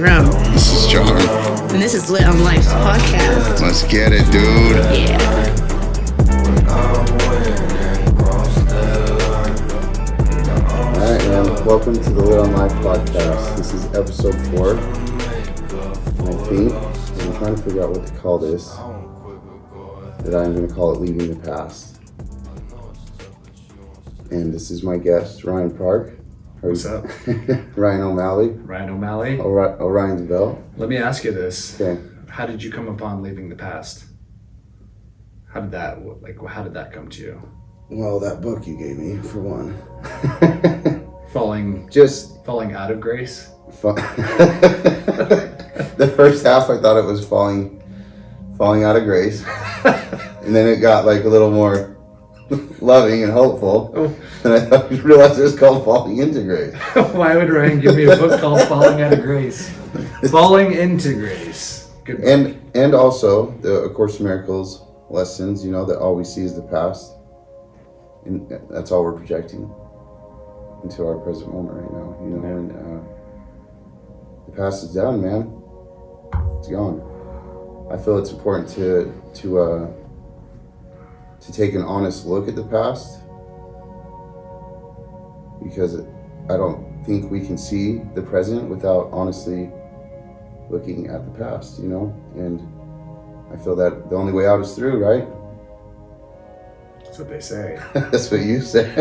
Tyrone. This is John. And this is Lit on Life's podcast. Let's get it, dude. Yeah. Alright, man. Welcome to the Lit on Life podcast. This is episode 4. And I think I'm trying to figure out what to call this. That I'm going to call it Leaving the Past. And this is my guest, Ryan Parke. What's up? Ryan O'Malley. Ryan O'Malley. Orion's Bell. Let me ask you this. Okay. How did you come upon leaving the past? How did that come to you? Well, that book you gave me, for one. Falling out of grace? The first half I thought it was falling out of grace. And then it got like a little more loving and hopeful. Oh. And I realized it was called Falling into Grace. Why would Ryan give me a book called Falling Out of Grace? Falling into Grace. Good book. And also the A Course in Miracles lessons, that all we see is the past. And that's all we're projecting into our present moment right now, and the past is done, man. It's gone. I feel it's important to take an honest look at the past, because I don't think we can see the present without honestly looking at the past, and I feel that the only way out is through, right? That's what they say. That's what you say.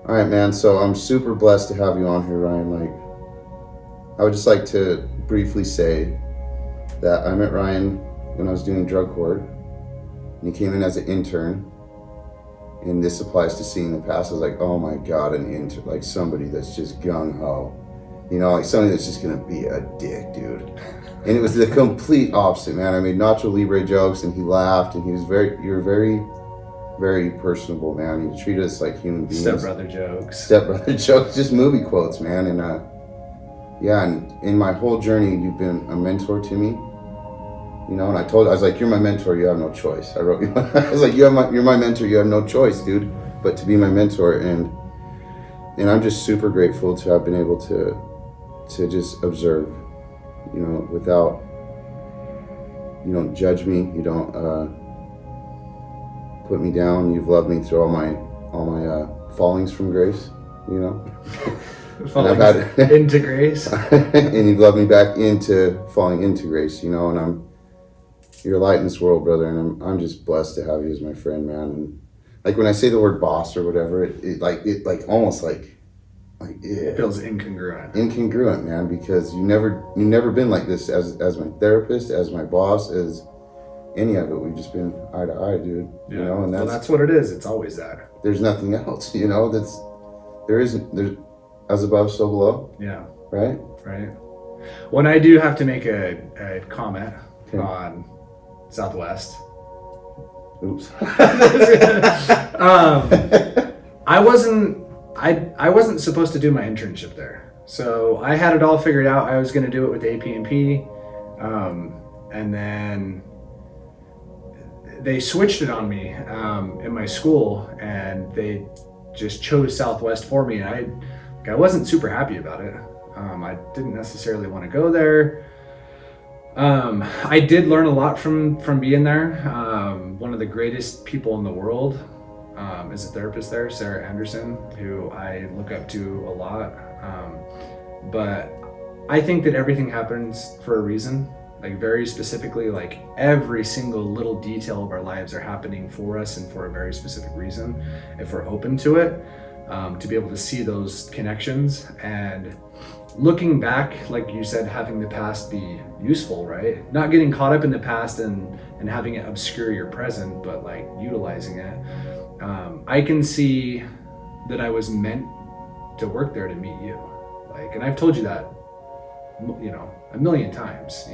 All right, man. So I'm super blessed to have you on here, Ryan. I would just like to briefly say that I met Ryan when I was doing drug court, and he came in as an intern. And this applies to seeing the past. I was like, oh my God, an intern, like somebody that's just gung ho, like somebody that's just gonna be a dick, dude. And it was the complete opposite, man. I made Nacho Libre jokes, and he laughed, and you were very, very personable, man. You treated us like human beings. Stepbrother jokes, just movie quotes, man. And and in my whole journey, you've been a mentor to me. And I was like, you're my mentor, you have no choice. I wrote, I was like, you're my mentor, you have no choice, dude, but to be my mentor. And I'm just super grateful to have been able to just observe, without, you don't judge me, you don't put me down. You've loved me through all my fallings from grace, Fallings into grace. And you've loved me back into falling into grace, and you're a light in this world, brother, and I'm just blessed to have you as my friend, man. And like when I say the word boss or whatever, it almost like it feels incongruent. Incongruent, man, because you've never been like this as my therapist, as my boss, as any of it. We've just been eye to eye, dude. Yeah. And that's what it is. It's always that. There's nothing else, there's as above, so below. Yeah. Right? Right. When I do have to make a comment on Southwest. Oops. I wasn't supposed to do my internship there. So I had it all figured out. I was going to do it with AP&P. And then they switched it on me in my school, and they just chose Southwest for me. And I wasn't super happy about it. I didn't necessarily want to go there. I did learn a lot from being there. One of the greatest people in the world is a therapist there, Sarah Anderson, who I look up to a lot. But I think that everything happens for a reason. Like very specifically, like every single little detail of our lives are happening for us and for a very specific reason, if we're open to it, to be able to see those connections. And looking back, like you said, having the past be useful, right? Not getting caught up in the past and having it obscure your present, but like utilizing it. I can see that I was meant to work there to meet you. And I've told you that, a million times,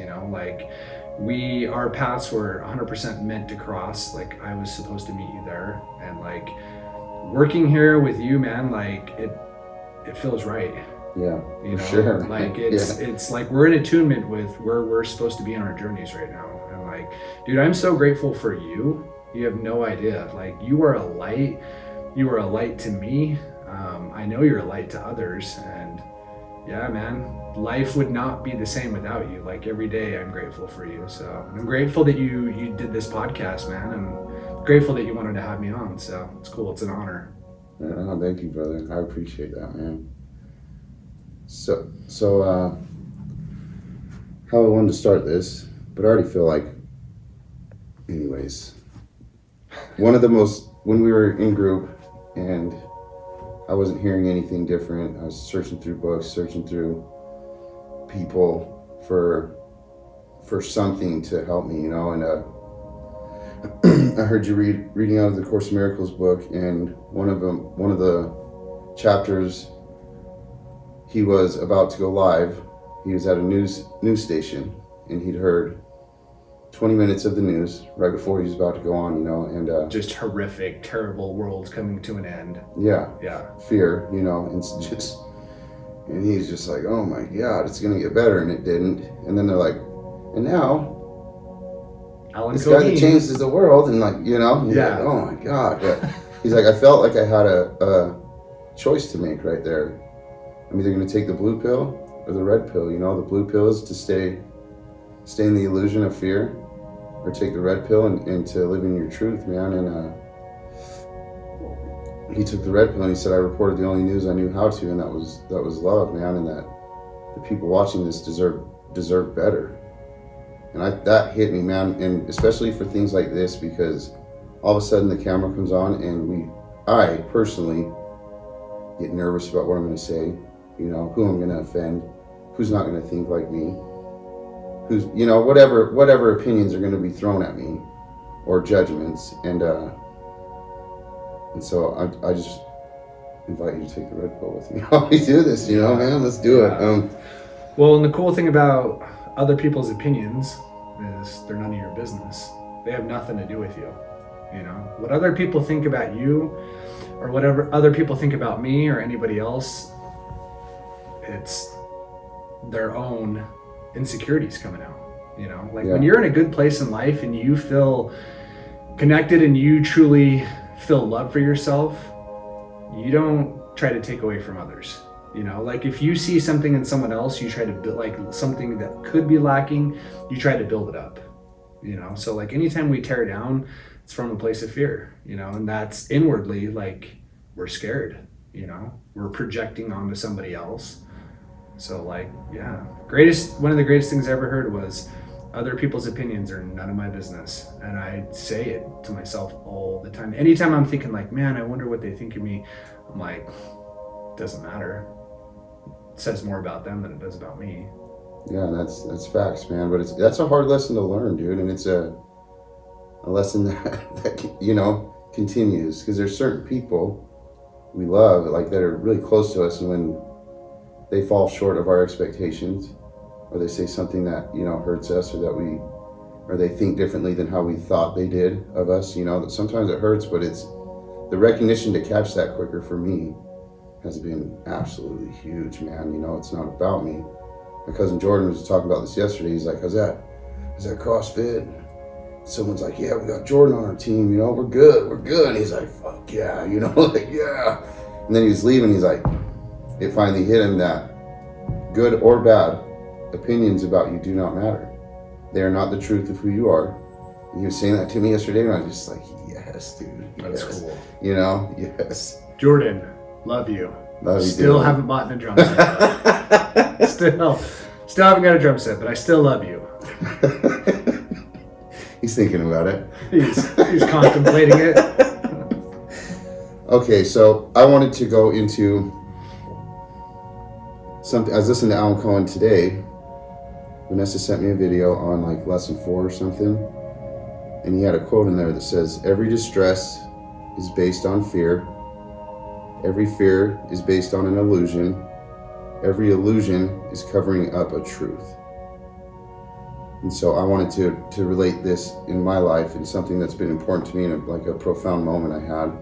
our paths were 100% meant to cross. Like I was supposed to meet you there, and working here with you, man, it feels right. Yeah, for sure. It's like we're in attunement with where we're supposed to be in our journeys right now. And dude, I'm so grateful for you. You have no idea. You are a light. You are a light to me. I know you're a light to others, and yeah, man, life would not be the same without you. Like every day I'm grateful for you. So I'm grateful that you did this podcast, man. I'm grateful that you wanted to have me on. So it's cool. It's an honor. Oh, thank you, brother. I appreciate that, man. So how I wanted to start this, but I already feel like, anyways, when we were in group and I wasn't hearing anything different, I was searching through books, searching through people for something to help me, you know, and I heard you reading out of the Course in Miracles book, and one of the chapters, he was about to go live. He was at a news station, and he'd heard 20 minutes of the news right before he was about to go on, you know, and just horrific, terrible world coming to an end. Yeah, fear, you know, and he's just like, oh my God, it's gonna get better, and it didn't. And then they're like, and now this guy that changes the world, and like, you know, like, oh my God. But he's like, I felt like I had a choice to make right there. I'm either gonna take the blue pill or the red pill, you know. The blue pill is to stay in the illusion of fear, or take the red pill and to live in your truth, man. And he took the red pill, and he said, I reported the only news I knew how to, and that was love, man, and that the people watching this deserve better. And that hit me, man, and especially for things like this, because all of a sudden the camera comes on, and I personally get nervous about what I'm going to say, you know, who I'm going to offend, who's not going to think like me, who's, you know, whatever opinions are going to be thrown at me, or judgments, and so I just invite you to take the red pill with me while we do this, you know, man. Let's do it. Well, and the cool thing about other people's opinions is they're none of your business. They have nothing to do with you. You know, what other people think about you, or whatever other people think about me or anybody else, it's their own insecurities coming out. You know, like when you're in a good place in life and you feel connected and you truly feel love for yourself, you don't try to take away from others. You know, like if you see something in someone else, you try to build, like something that could be lacking, you try to build it up, you know. So like anytime we tear down, it's from a place of fear, you know, and that's inwardly, like we're scared, you know, we're projecting onto somebody else. So like, one of the greatest things I ever heard was, other people's opinions are none of my business. And I say it to myself all the time. Anytime I'm thinking like, man, I wonder what they think of me, I'm like, doesn't matter. It says more about them than it does about me. Yeah, that's facts, man. But that's a hard lesson to learn, dude. And it's a lesson that you know, continues, because there's certain people we love, like, that are really close to us, and when they fall short of our expectations, or they say something that, you know, hurts us, or they think differently than how we thought they did of us, you know, that sometimes it hurts, but it's the recognition to catch that quicker for me has been absolutely huge, man. You know, it's not about me. My cousin Jordan was talking about this yesterday. He's like, how's that CrossFit? Someone's like, yeah, we got Jordan on our team, you know, we're good. And he's like, fuck yeah, you know, like, yeah. And then he was leaving, he's like, it finally hit him that good or bad opinions about you do not matter. They are not the truth of who you are. And he was saying that to me yesterday, and I was just like, yes, dude. That's yes. cool. You know, yes. Jordan, love you. Love you, still dude. haven't bought a drum set. still haven't got a drum set, but I still love you. He's thinking about it. He's contemplating it. Okay, so I wanted to go into something. I was listening to Alan Cohen today. Vanessa sent me a video on like lesson 4 or something, and he had a quote in there that says, every distress is based on fear, every fear is based on an illusion, every illusion is covering up a truth. And so I wanted to relate this in my life, and something that's been important to me, in like a profound moment I had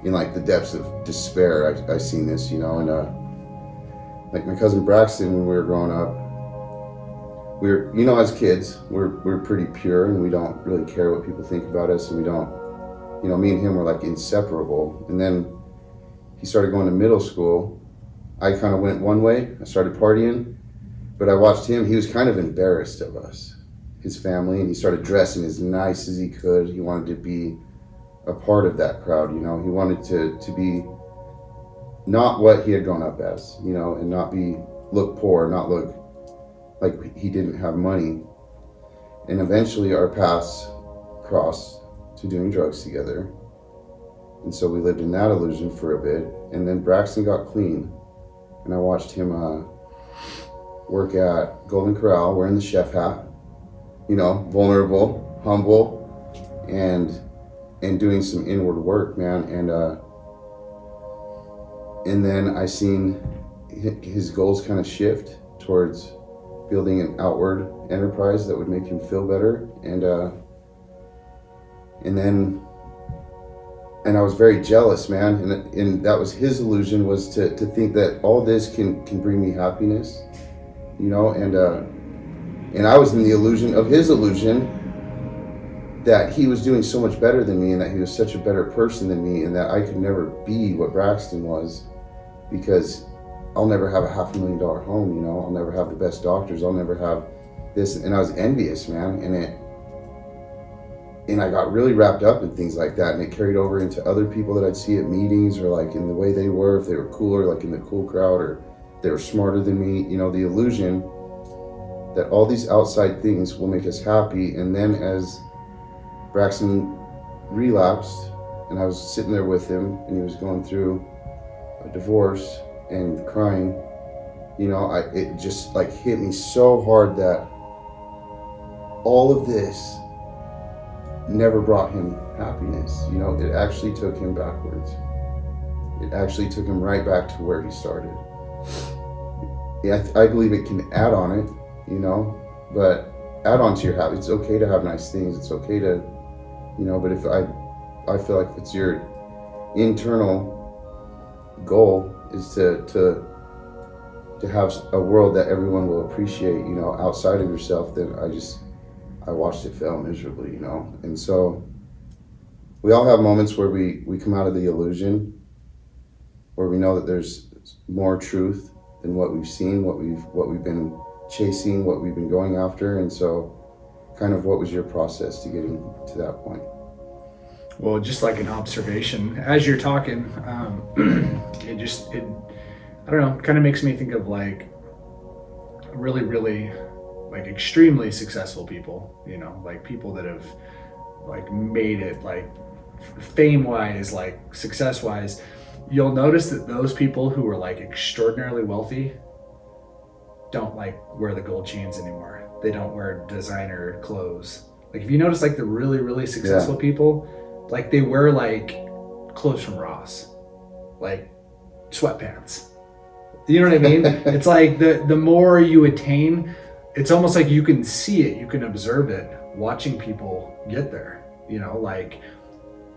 in like the depths of despair. I seen this, you know, and like my cousin Braxton, when we were growing up, we were, you know, as kids, we're pretty pure, and we don't really care what people think about us, and we don't, you know, me and him were like inseparable. And then he started going to middle school. I kind of went one way. I started partying, but I watched him. He was kind of embarrassed of us, his family, and he started dressing as nice as he could. He wanted to be a part of that crowd, you know. He wanted to be not what he had grown up as, you know, and not look poor, not look like he didn't have money. And eventually our paths crossed to doing drugs together. And so we lived in that illusion for a bit. And then Braxton got clean, and I watched him work at Golden Corral wearing the chef hat, you know, vulnerable, humble, and doing some inward work, man. And then I seen his goals kind of shift towards building an outward enterprise that would make him feel better. And I was very jealous, man. And that was his illusion, was to think that all this can bring me happiness, you know. And I was in the illusion of his illusion that he was doing so much better than me, and that he was such a better person than me, and that I could never be what Braxton was, because I'll never have a $500,000 home, you know. I'll never have the best doctors. I'll never have this. And I was envious, man. And I got really wrapped up in things like that, and it carried over into other people that I'd see at meetings, or like in the way they were, if they were cooler, like in the cool crowd, or they were smarter than me, you know, the illusion that all these outside things will make us happy. And then as Braxton relapsed, and I was sitting there with him, and he was going through a divorce and crying, you know, it just like hit me so hard that all of this never brought him happiness. You know, it actually took him backwards. It actually took him right back to where he started. Yeah, I believe it can add on it, you know, but add on to your habit. It's okay to have nice things. It's okay to, you know, but if I feel like if it's your internal goal is to have a world that everyone will appreciate, you know, outside of yourself, then I watched it fail miserably, you know. And so we all have moments where we come out of the illusion, where we know that there's more truth than what we've seen, what we've been chasing, what we've been going after. And so kind of what was your process to getting to that point? Well, just like an observation as you're talking, it I don't know, kind of makes me think of like really, really like extremely successful people, you know, like people that have like made it, like fame wise, like success wise. You'll notice that those people who are like extraordinarily wealthy don't like wear the gold chains anymore. They don't wear designer clothes. Like if you notice like the really, really successful people, like they wear like clothes from Ross, like sweatpants. You know what I mean? It's like the more you attain, it's almost like you can see it, you can observe it, watching people get there. You know, like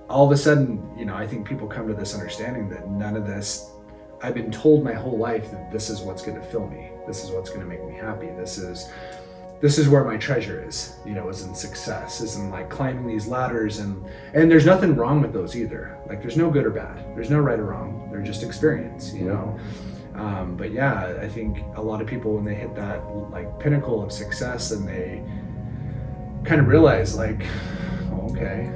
all of a sudden, you know, I think people come to this understanding that none of this, I've been told my whole life that this is what's going to fill me. This is what's going to make me happy. This is where my treasure is, you know, is in success, is in like climbing these ladders, and there's nothing wrong with those either. Like there's no good or bad. There's no right or wrong. They're just experience, you know? But yeah, I think a lot of people, when they hit that like pinnacle of success, and they kind of realize like, oh, okay,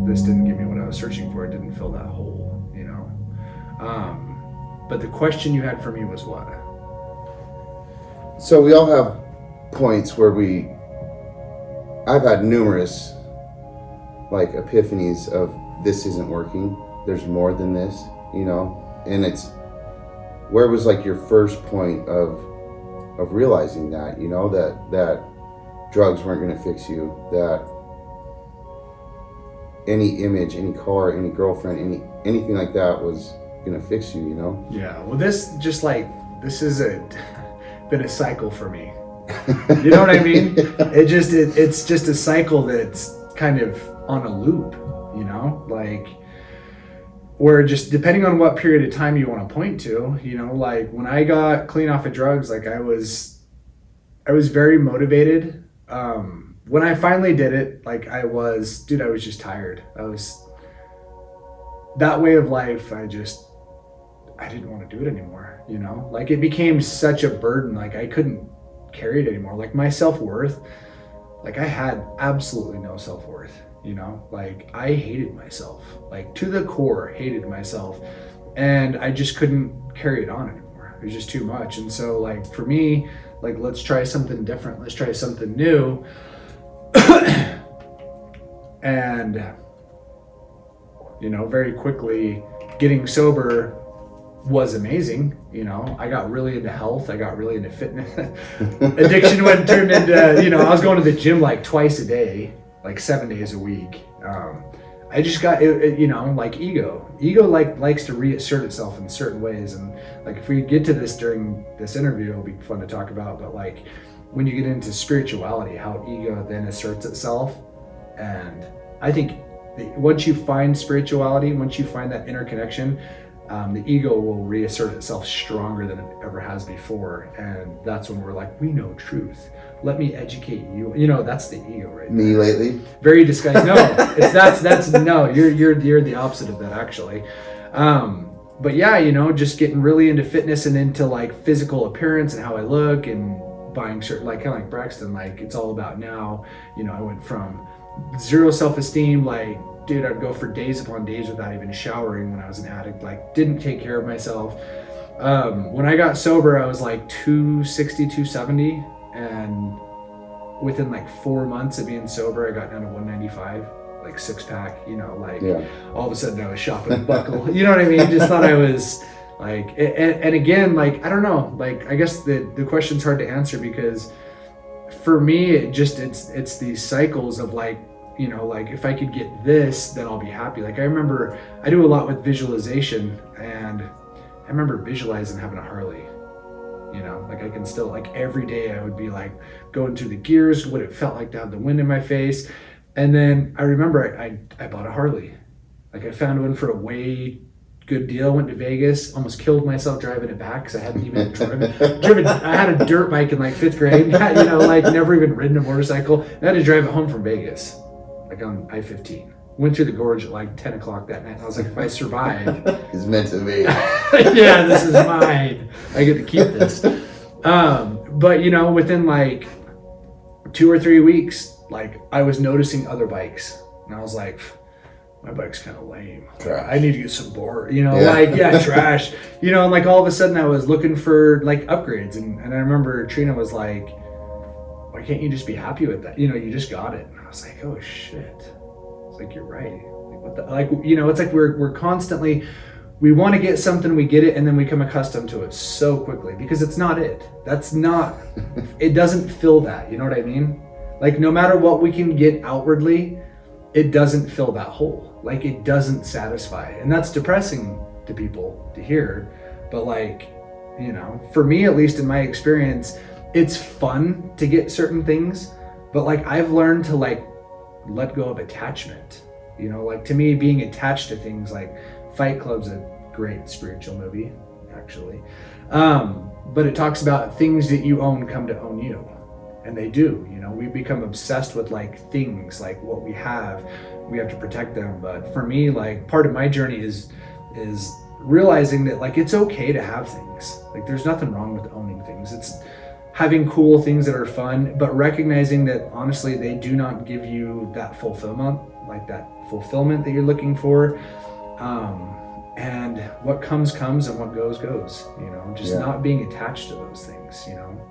this didn't give me what I was searching for. It didn't fill that hole, you know? But the question you had for me was what? So we all have points where I've had numerous like epiphanies of this isn't working. There's more than this, you know? And it's, where was like your first point of realizing that, you know, that drugs weren't going to fix you, that any image, any car, any girlfriend, anything like that was going to fix you, you know? Yeah. Well, this has been a cycle for me. You know what I mean? It's just a cycle that's kind of on a loop, you know, like, where just depending on what period of time you want to point to, you know, like when I got clean off of drugs, like I was very motivated. When I finally did it, like I was just tired. That way of life, I didn't want to do it anymore, you know? Like it became such a burden. Like I couldn't carry it anymore. Like my self-worth, like I had absolutely no self-worth, you know? Like I hated myself, like to the core hated myself. And I just couldn't carry it on anymore. It was just too much. And so like for me, like let's try something different. Let's try something new. And, you know, very quickly getting sober was amazing. You know, I got really into health. I got really into fitness. Addiction turned into, you know, I was going to the gym like twice a day, like 7 days a week. I just got, you know, like ego like likes to reassert itself in certain ways. And like, if we get to this during this interview, it'll be fun to talk about, but like when you get into spirituality, how ego then asserts itself. And I think once you find spirituality, once you find that inner connection, the ego will reassert itself stronger than it ever has before. And that's when we're like, we know truth. Let me educate you. You know, that's the ego right Me there. lately? Very disguised. No, that's no, you're the opposite of that actually. But yeah, you know, just getting really into fitness and into like physical appearance and how I look and buying certain, like kind of like Braxton, like it's all about now. You know, I went from zero self-esteem, like dude, I'd go for days upon days without even showering when I was an addict, like didn't take care of myself. When I got sober, I was like 260, 270, and within like 4 months of being sober, I got down to 195, like six pack, you know, like all of a sudden I was shopping at Buckle, you know what I mean? Just thought I was like, and again, like, I don't know, like, I guess the question's hard to answer because for me, it's these cycles of like, you know, like if I could get this, then I'll be happy. Like I remember I do a lot with visualization, and I remember visualizing having a Harley, you know, like I can still, like every day I would be like going through the gears, what it felt like to have the wind in my face. And then I remember I bought a Harley. Like I found one for a way good deal, went to Vegas, almost killed myself driving it back because I hadn't even driven. I had a dirt bike in like 5th grade, you know, like never even ridden a motorcycle. I had to drive it home from Vegas, like on I-15. Went through the gorge at like 10 o'clock that night. I was like, if I survive, it's meant to be. Yeah, this is mine. I get to keep this. But you know, within like 2 or 3 weeks, like I was noticing other bikes, and I was like, my bike's kind of lame. Trash. I need to get some board, you know, trash, you know, and like all of a sudden I was looking for like upgrades, and I remember Trina was like, why can't you just be happy with that? You know, you just got it. And I was like, oh shit. It's like, you're right. Like what the, like, you know, it's like we're constantly, we want to get something, we get it, and then we become accustomed to it so quickly because it's not it. That's not, it doesn't fill that, you know what I mean? Like no matter what we can get outwardly, it doesn't fill that hole. Like it doesn't satisfy. And that's depressing to people to hear. But like, you know, for me, at least in my experience, it's fun to get certain things, but like I've learned to like let go of attachment. You know, like to me, being attached to things, like Fight Club's a great spiritual movie, actually. But it talks about things that you own come to own you. And they do, you know, we become obsessed with like things, like what we have to protect them. But for me, like part of my journey is realizing that like it's okay to have things. Like there's nothing wrong with owning things. It's having cool things that are fun, but recognizing that honestly they do not give you that fulfillment, like that fulfillment that you're looking for. And what comes and what goes, you know, just not being attached to those things, you know.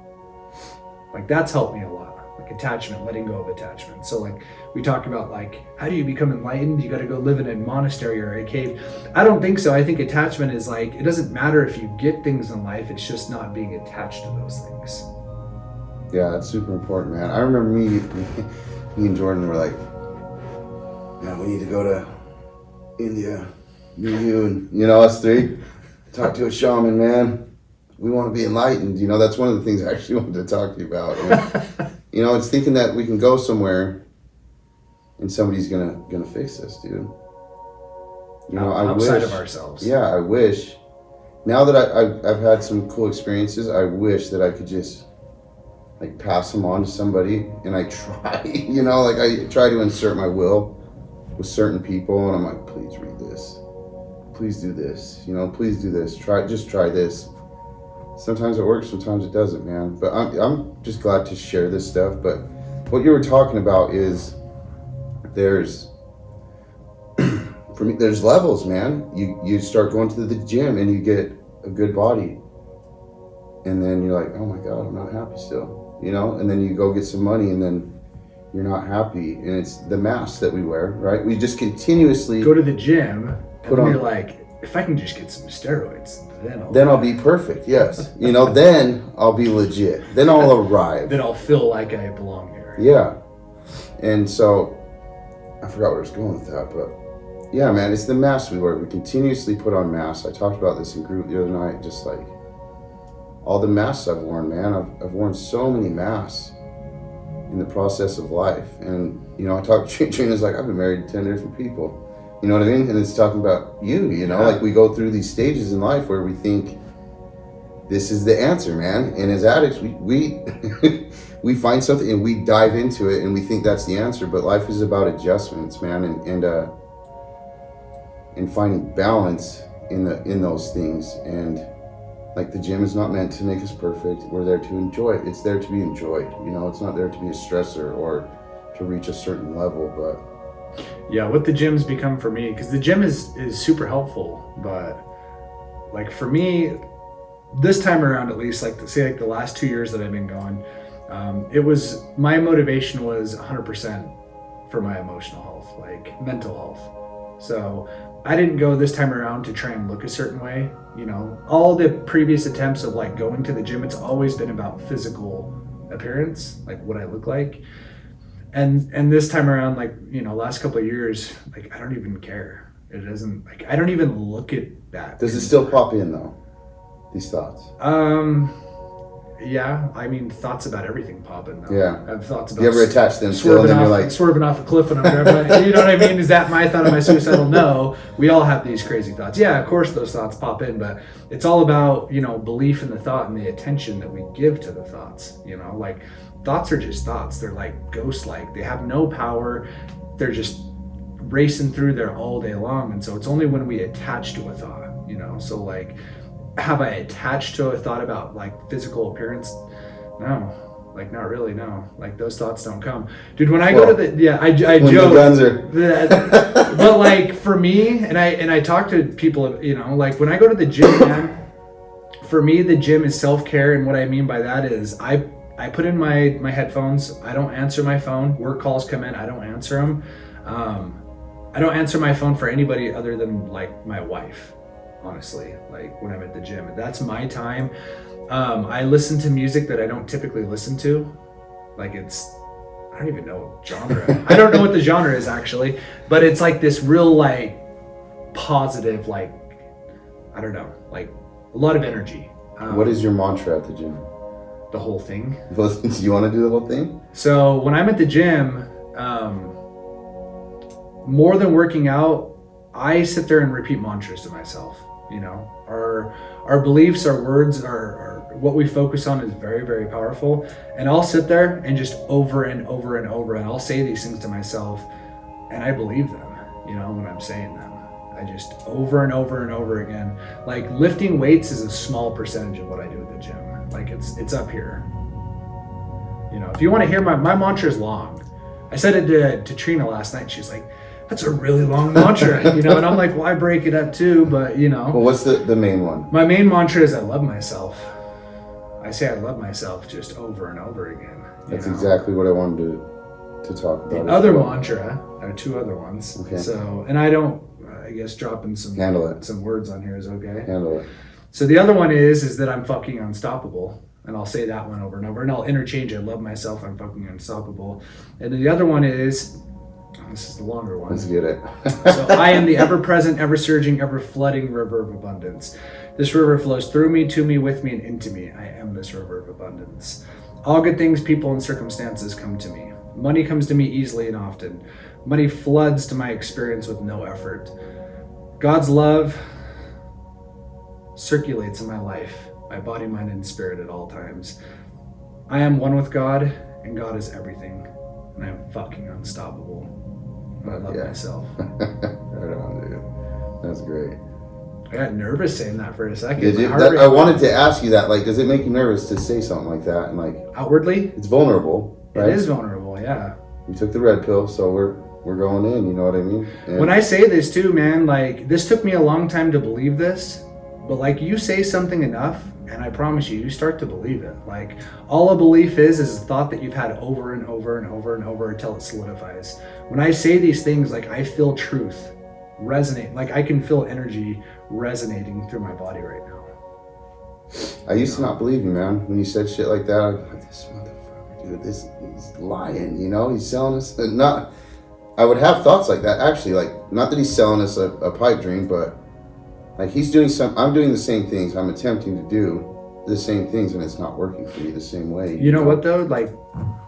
Like that's helped me a lot, like attachment, letting go of attachment. So like we talk about like, how do you become enlightened? You got to go live in a monastery or a cave. I don't think so. I think attachment is like, it doesn't matter if you get things in life, it's just not being attached to those things. Yeah, that's super important, man. I remember me and Jordan were like, man, we need to go to India, me, you, and, you know, us three, talk to a shaman, man. We want to be enlightened. You know, that's one of the things I actually wanted to talk to you about. And, you know, it's thinking that we can go somewhere and somebody's gonna fix us, dude. You know, outside of ourselves. Yeah, I wish. Now that I've had some cool experiences, I wish that I could just like pass them on to somebody. And I try, you know, like I try to insert my will with certain people, and I'm like, please read this. please do this, please do this, just try this. Sometimes it works, sometimes it doesn't, man. But I'm just glad to share this stuff. But what you were talking about is for me, there's levels, man. You start going to the gym and you get a good body. And then you're like, oh my God, I'm not happy still, And then you go get some money and then you're not happy. And it's the mask that we wear, right? We just continuously go to the gym and then you're like, if I can just get some steroids, then I'll be perfect. Yes. Then I'll be legit. Then I'll arrive. Then I'll feel like I belong here. Yeah. And so I forgot where I was going with that, but yeah, man, it's the masks we wear. We continuously put on masks. I talked about this in group the other night, just like all the masks I've worn, man. I've worn so many masks in the process of life. And, I talked to Trina's like, I've been married to 10 different people. You know what I mean? And it's talking about you, like we go through these stages in life where we think this is the answer, man. And as addicts, we we find something and we dive into it and we think that's the answer. But life is about adjustments, man, and finding balance in those things. And like the gym is not meant to make us perfect. We're there to enjoy it. It's there to be enjoyed. It's not there to be a stressor or to reach a certain level, but yeah, what the gym's become for me, because the gym is super helpful, but like for me, this time around at least, like the last 2 years that I've been going, it was, my motivation was 100% for my emotional health, like mental health. So I didn't go this time around to try and look a certain way. All the previous attempts of like going to the gym, it's always been about physical appearance, like what I look like. And this time around, like, last couple of years, like, I don't even care. It doesn't, like, I don't even look at that. Does it still pop in though? These thoughts? Yeah. I mean, thoughts about everything pop in though. Yeah. I have thoughts about. You ever attach them still and then you're like swerving off a cliff when I'm driving? You know what I mean? Is that my thought? Am I suicidal? No. We all have these crazy thoughts. Yeah, of course those thoughts pop in, but it's all about, belief in the thought and the attention that we give to the thoughts. Like, thoughts are just thoughts. They're like ghost-like. They have no power. They're just racing through there all day long. And so it's only when we attach to a thought, So like, have I attached to a thought about like physical appearance? No. Like, not really, no. Like, those thoughts don't come. Dude, when I go to the, I joke. The guns are... But like, for me, and I talk to people, like when I go to the gym, man, for me, the gym is self-care. And what I mean by that is I put in my headphones. I don't answer my phone. Work calls come in. I don't answer them. I don't answer my phone for anybody other than like my wife, honestly, like when I'm at the gym. That's my time. I listen to music that I don't typically listen to. Like I don't even know genre. I don't know what the genre is actually, but it's like this real like positive, like, I don't know, like a lot of energy. What is your mantra at the gym? The whole thing. Do you want to do the whole thing? So when I'm at the gym, more than working out, I sit there and repeat mantras to myself. Our beliefs, our words, our what we focus on is very, very powerful. And I'll sit there and just over and over and over, and I'll say these things to myself, and I believe them, when I'm saying them. I just over and over and over again. Like, lifting weights is a small percentage of what I do at the gym. Like, it's up here. If you want to hear my mantra is long. I said it to Trina last night. She's like, that's a really long mantra, and I'm like, well, I break it up too, but Well, what's the main one? My main mantra is I love myself. I say I love myself just over and over again. That's exactly what I wanted to talk about. The other mantra, there are two other ones. Okay. So, and I don't, I guess dropping some words on here is okay. Handle it. So the other one is that I'm fucking unstoppable. And I'll say that one over and over. And I'll interchange I love myself, I'm fucking unstoppable. And then the other one is, this is the longer one. Let's get it. So I am the ever-present, ever-surging, ever-flooding river of abundance. This river flows through me, to me, with me, and into me. I am this river of abundance. All good things, people, and circumstances come to me. Money comes to me easily and often. Money floods to my experience with no effort. God's love circulates in my life, my body, mind, and spirit at all times. I am one with God, and God is everything. And I am fucking unstoppable. I love myself. Right on, dude. That's great. I got nervous saying that for a second. Did you? My heart rate I wanted to ask you that. Like, does it make you nervous to say something like that? And like, outwardly, it's vulnerable, right? it is vulnerable. Yeah. We took the red pill, so we're going in. You know what I mean? And When I say this too, man, like this took me a long time to believe this, but like you say something enough, and I promise you start to believe it. Like all a belief is a thought that you've had over and over and over and over until it solidifies. When I say these things, like I feel truth resonate. Like I can feel energy resonating through my body right now. I used to not believe you, man. When you said shit like that, I'm like, this motherfucker, dude, he's lying, you know? He's selling us, not, I would have thoughts like that, actually, like, not that he's selling us a pipe dream, but, like, I'm doing the same things, I'm attempting to do the same things, and it's not working for me the same way. You know what, though? Like,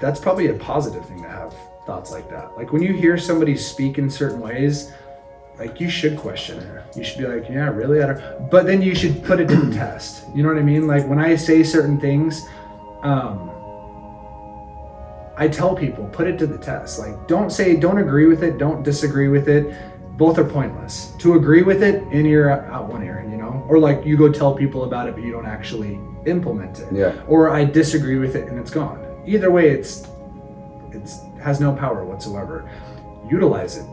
that's probably a positive thing to have thoughts like that. Like, when you hear somebody speak in certain ways, like you should question it. You should be like, yeah, really? I don't. But then you should put it to the test. You know what I mean? Like when I say certain things, I tell people, put it to the test. Like don't agree with it, don't disagree with it. Both are pointless. To agree with it, in ear, out one ear, you know? Or like you go tell people about it, but you don't actually implement it. Yeah. Or I disagree with it and it's gone. Either way, it's has no power whatsoever. Utilize it.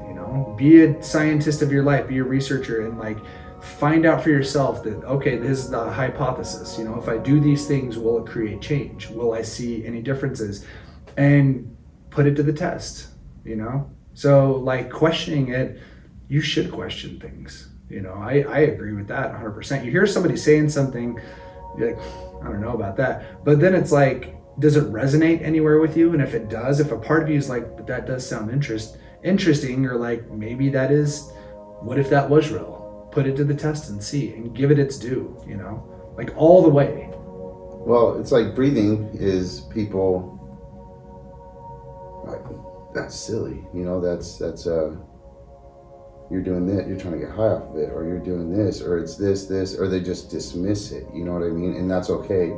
Be a scientist of your life, be a researcher, and like find out for yourself that, okay, this is the hypothesis. If I do these things, will it create change? Will I see any differences? And put it to the test, So like questioning it, you should question things. I agree with that 100%. You hear somebody saying something, you're like, I don't know about that. But then it's like, does it resonate anywhere with you? And if it does, if a part of you is like, but that does sound interesting, or like maybe that is, what if that was real? Put it to the test and see, and give it its due, like all the way. Well, it's like breathing is people like, that's silly, that's you're doing that, you're trying to get high off of it, or you're doing this, or it's this, or they just dismiss it, you know what I mean? And that's okay.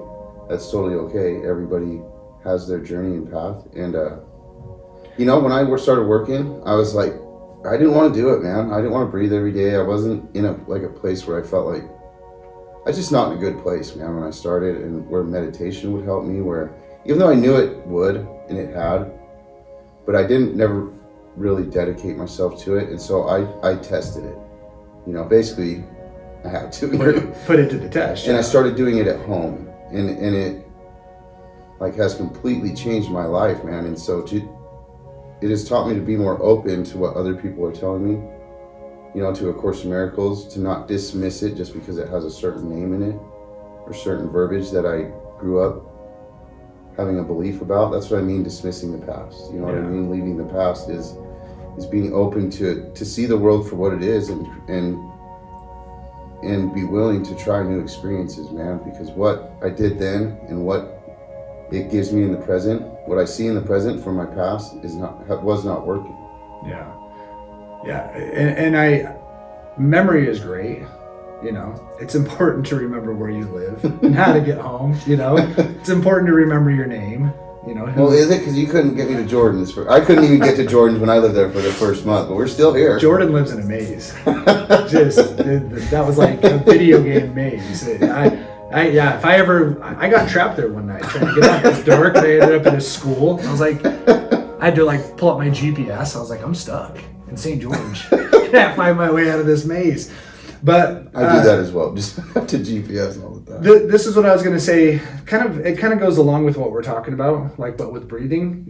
That's totally okay. Everybody has their journey and path. And when I started working, I was like, I didn't want to do it, man. I didn't want to breathe every day. I wasn't in a place where I felt like, I was just not in a good place, man, when I started, and where meditation would help me, where, even though I knew it would, and it had, but I never really dedicate myself to it. And so I tested it. Basically, I had to. Put it to the test. And I started doing it at home, and it like has completely changed my life, man. And so it has taught me to be more open to what other people are telling me, to A Course in Miracles, to not dismiss it just because it has a certain name in it or certain verbiage that I grew up having a belief about. That's what I mean, dismissing the past. You know what I mean? Leaving the past is being open to see the world for what it is, and be willing to try new experiences, man, because what I did then and what it gives me in the present, what I see in the present from my past was not working. And memory is great. It's important to remember where you live and how to get home. It's important to remember your name. Well, is it? Because you couldn't get me to Jordan's. I couldn't even get to Jordan's when I lived there for the first month, but we're still here. Jordan lives in a maze. That was like a video game maze. If I got trapped there one night trying to get out. It was dark, and I ended up in a school. I was like, I had to pull up my GPS. I was like, I'm stuck in St. George. Can't find my way out of this maze. But I do that as well. Just have to GPS all the time. This is what I was going to say. It kind of goes along with what we're talking about, but with breathing.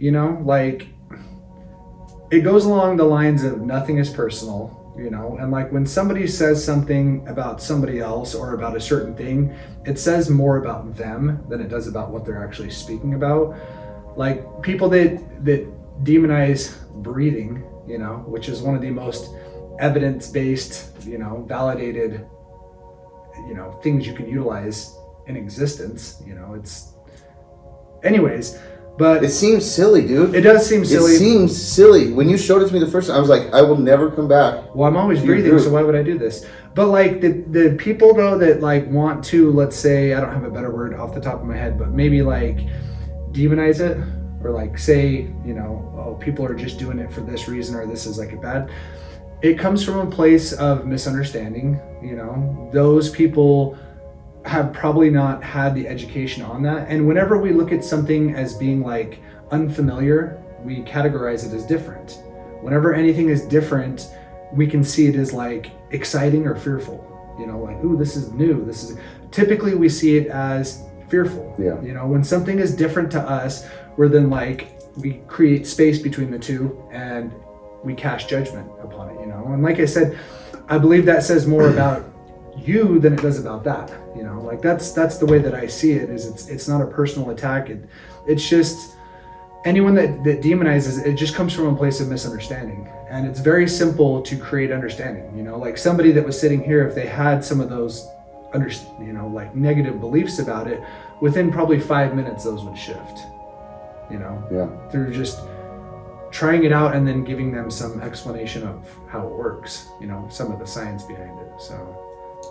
It goes along the lines of nothing is personal. And when somebody says something about somebody else or about a certain thing, it says more about them than it does about what they're actually speaking about. Like people that demonize breathing, which is one of the most evidence-based, validated, things you can utilize in existence. But it seems silly, dude. It does seem silly. It seems silly. When you showed it to me the first time, I was like, I will never come back. Well, I'm always breathing, so why would I do this? But the people though that want to, let's say, I don't have a better word off the top of my head, but maybe demonize it, or say, oh, people are just doing it for this reason, or this is a bad. it comes from a place of misunderstanding. Those people have probably not had the education on that. And whenever we look at something as being like unfamiliar, we categorize it as different. Whenever anything is different, we can see it as like exciting or fearful. Like, ooh, this is new. Typically we see it as fearful. Yeah. When something is different to us, we're then like, we create space between the two and we cast judgment upon it, And like I said, I believe that says more about you than it does about that. Like that's the way that I see it. Is it's not a personal attack. It's just anyone that demonizes it just comes from a place of misunderstanding, and it's very simple to create understanding. Like somebody that was sitting here, if they had some of those like negative beliefs about it, within probably 5 minutes those would shift. Through just trying it out and then giving them some explanation of how it works, some of the science behind it. So,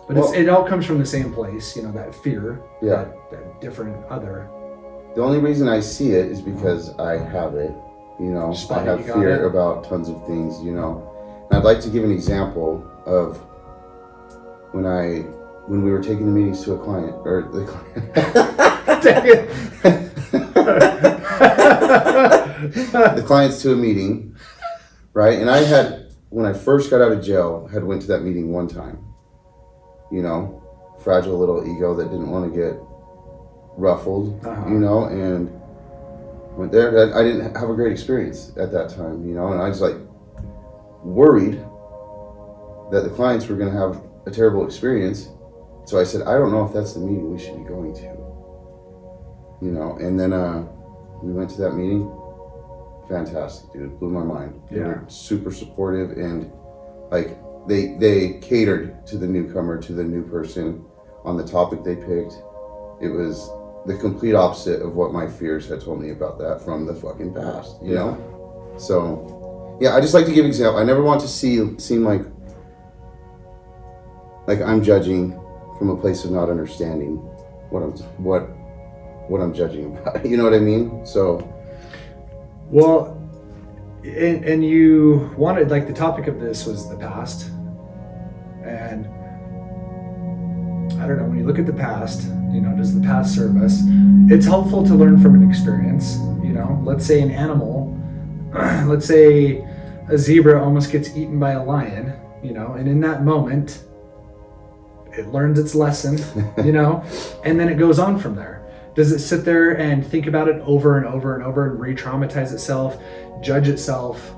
but it all comes from the same place, that fear, that different other. The only reason I see it is because I have it, I have fear about tons of things, And I'd like to give an example of when we were taking the meetings to a client, or the client. The clients to a meeting, right? And I had, when I first got out of jail, had went to that meeting one time. Fragile little ego that didn't want to get ruffled, and went there. I didn't have a great experience at that time, and I was like worried that the clients were going to have a terrible experience. So I said, I don't know if that's the meeting we should be going to, and then we went to that meeting. Fantastic, dude. Blew my mind. They were super supportive, and like they catered to the newcomer, to the new person on the topic they picked. It was the complete opposite of what my fears had told me about that from the fucking past, you know? So, yeah, I just like to give example. I never want to seem like I'm judging from a place of not understanding what I'm judging about. You know what I mean? So, well, and you wanted, like, the topic of this was the past, and I don't know, when you look at the past, does the past serve us? It's helpful to learn from an experience. Let's say an animal, let's say a zebra almost gets eaten by a lion, and in that moment it learns its lesson, and then it goes on from there. Does it sit there and think about it over and over and over and re-traumatize itself, judge itself,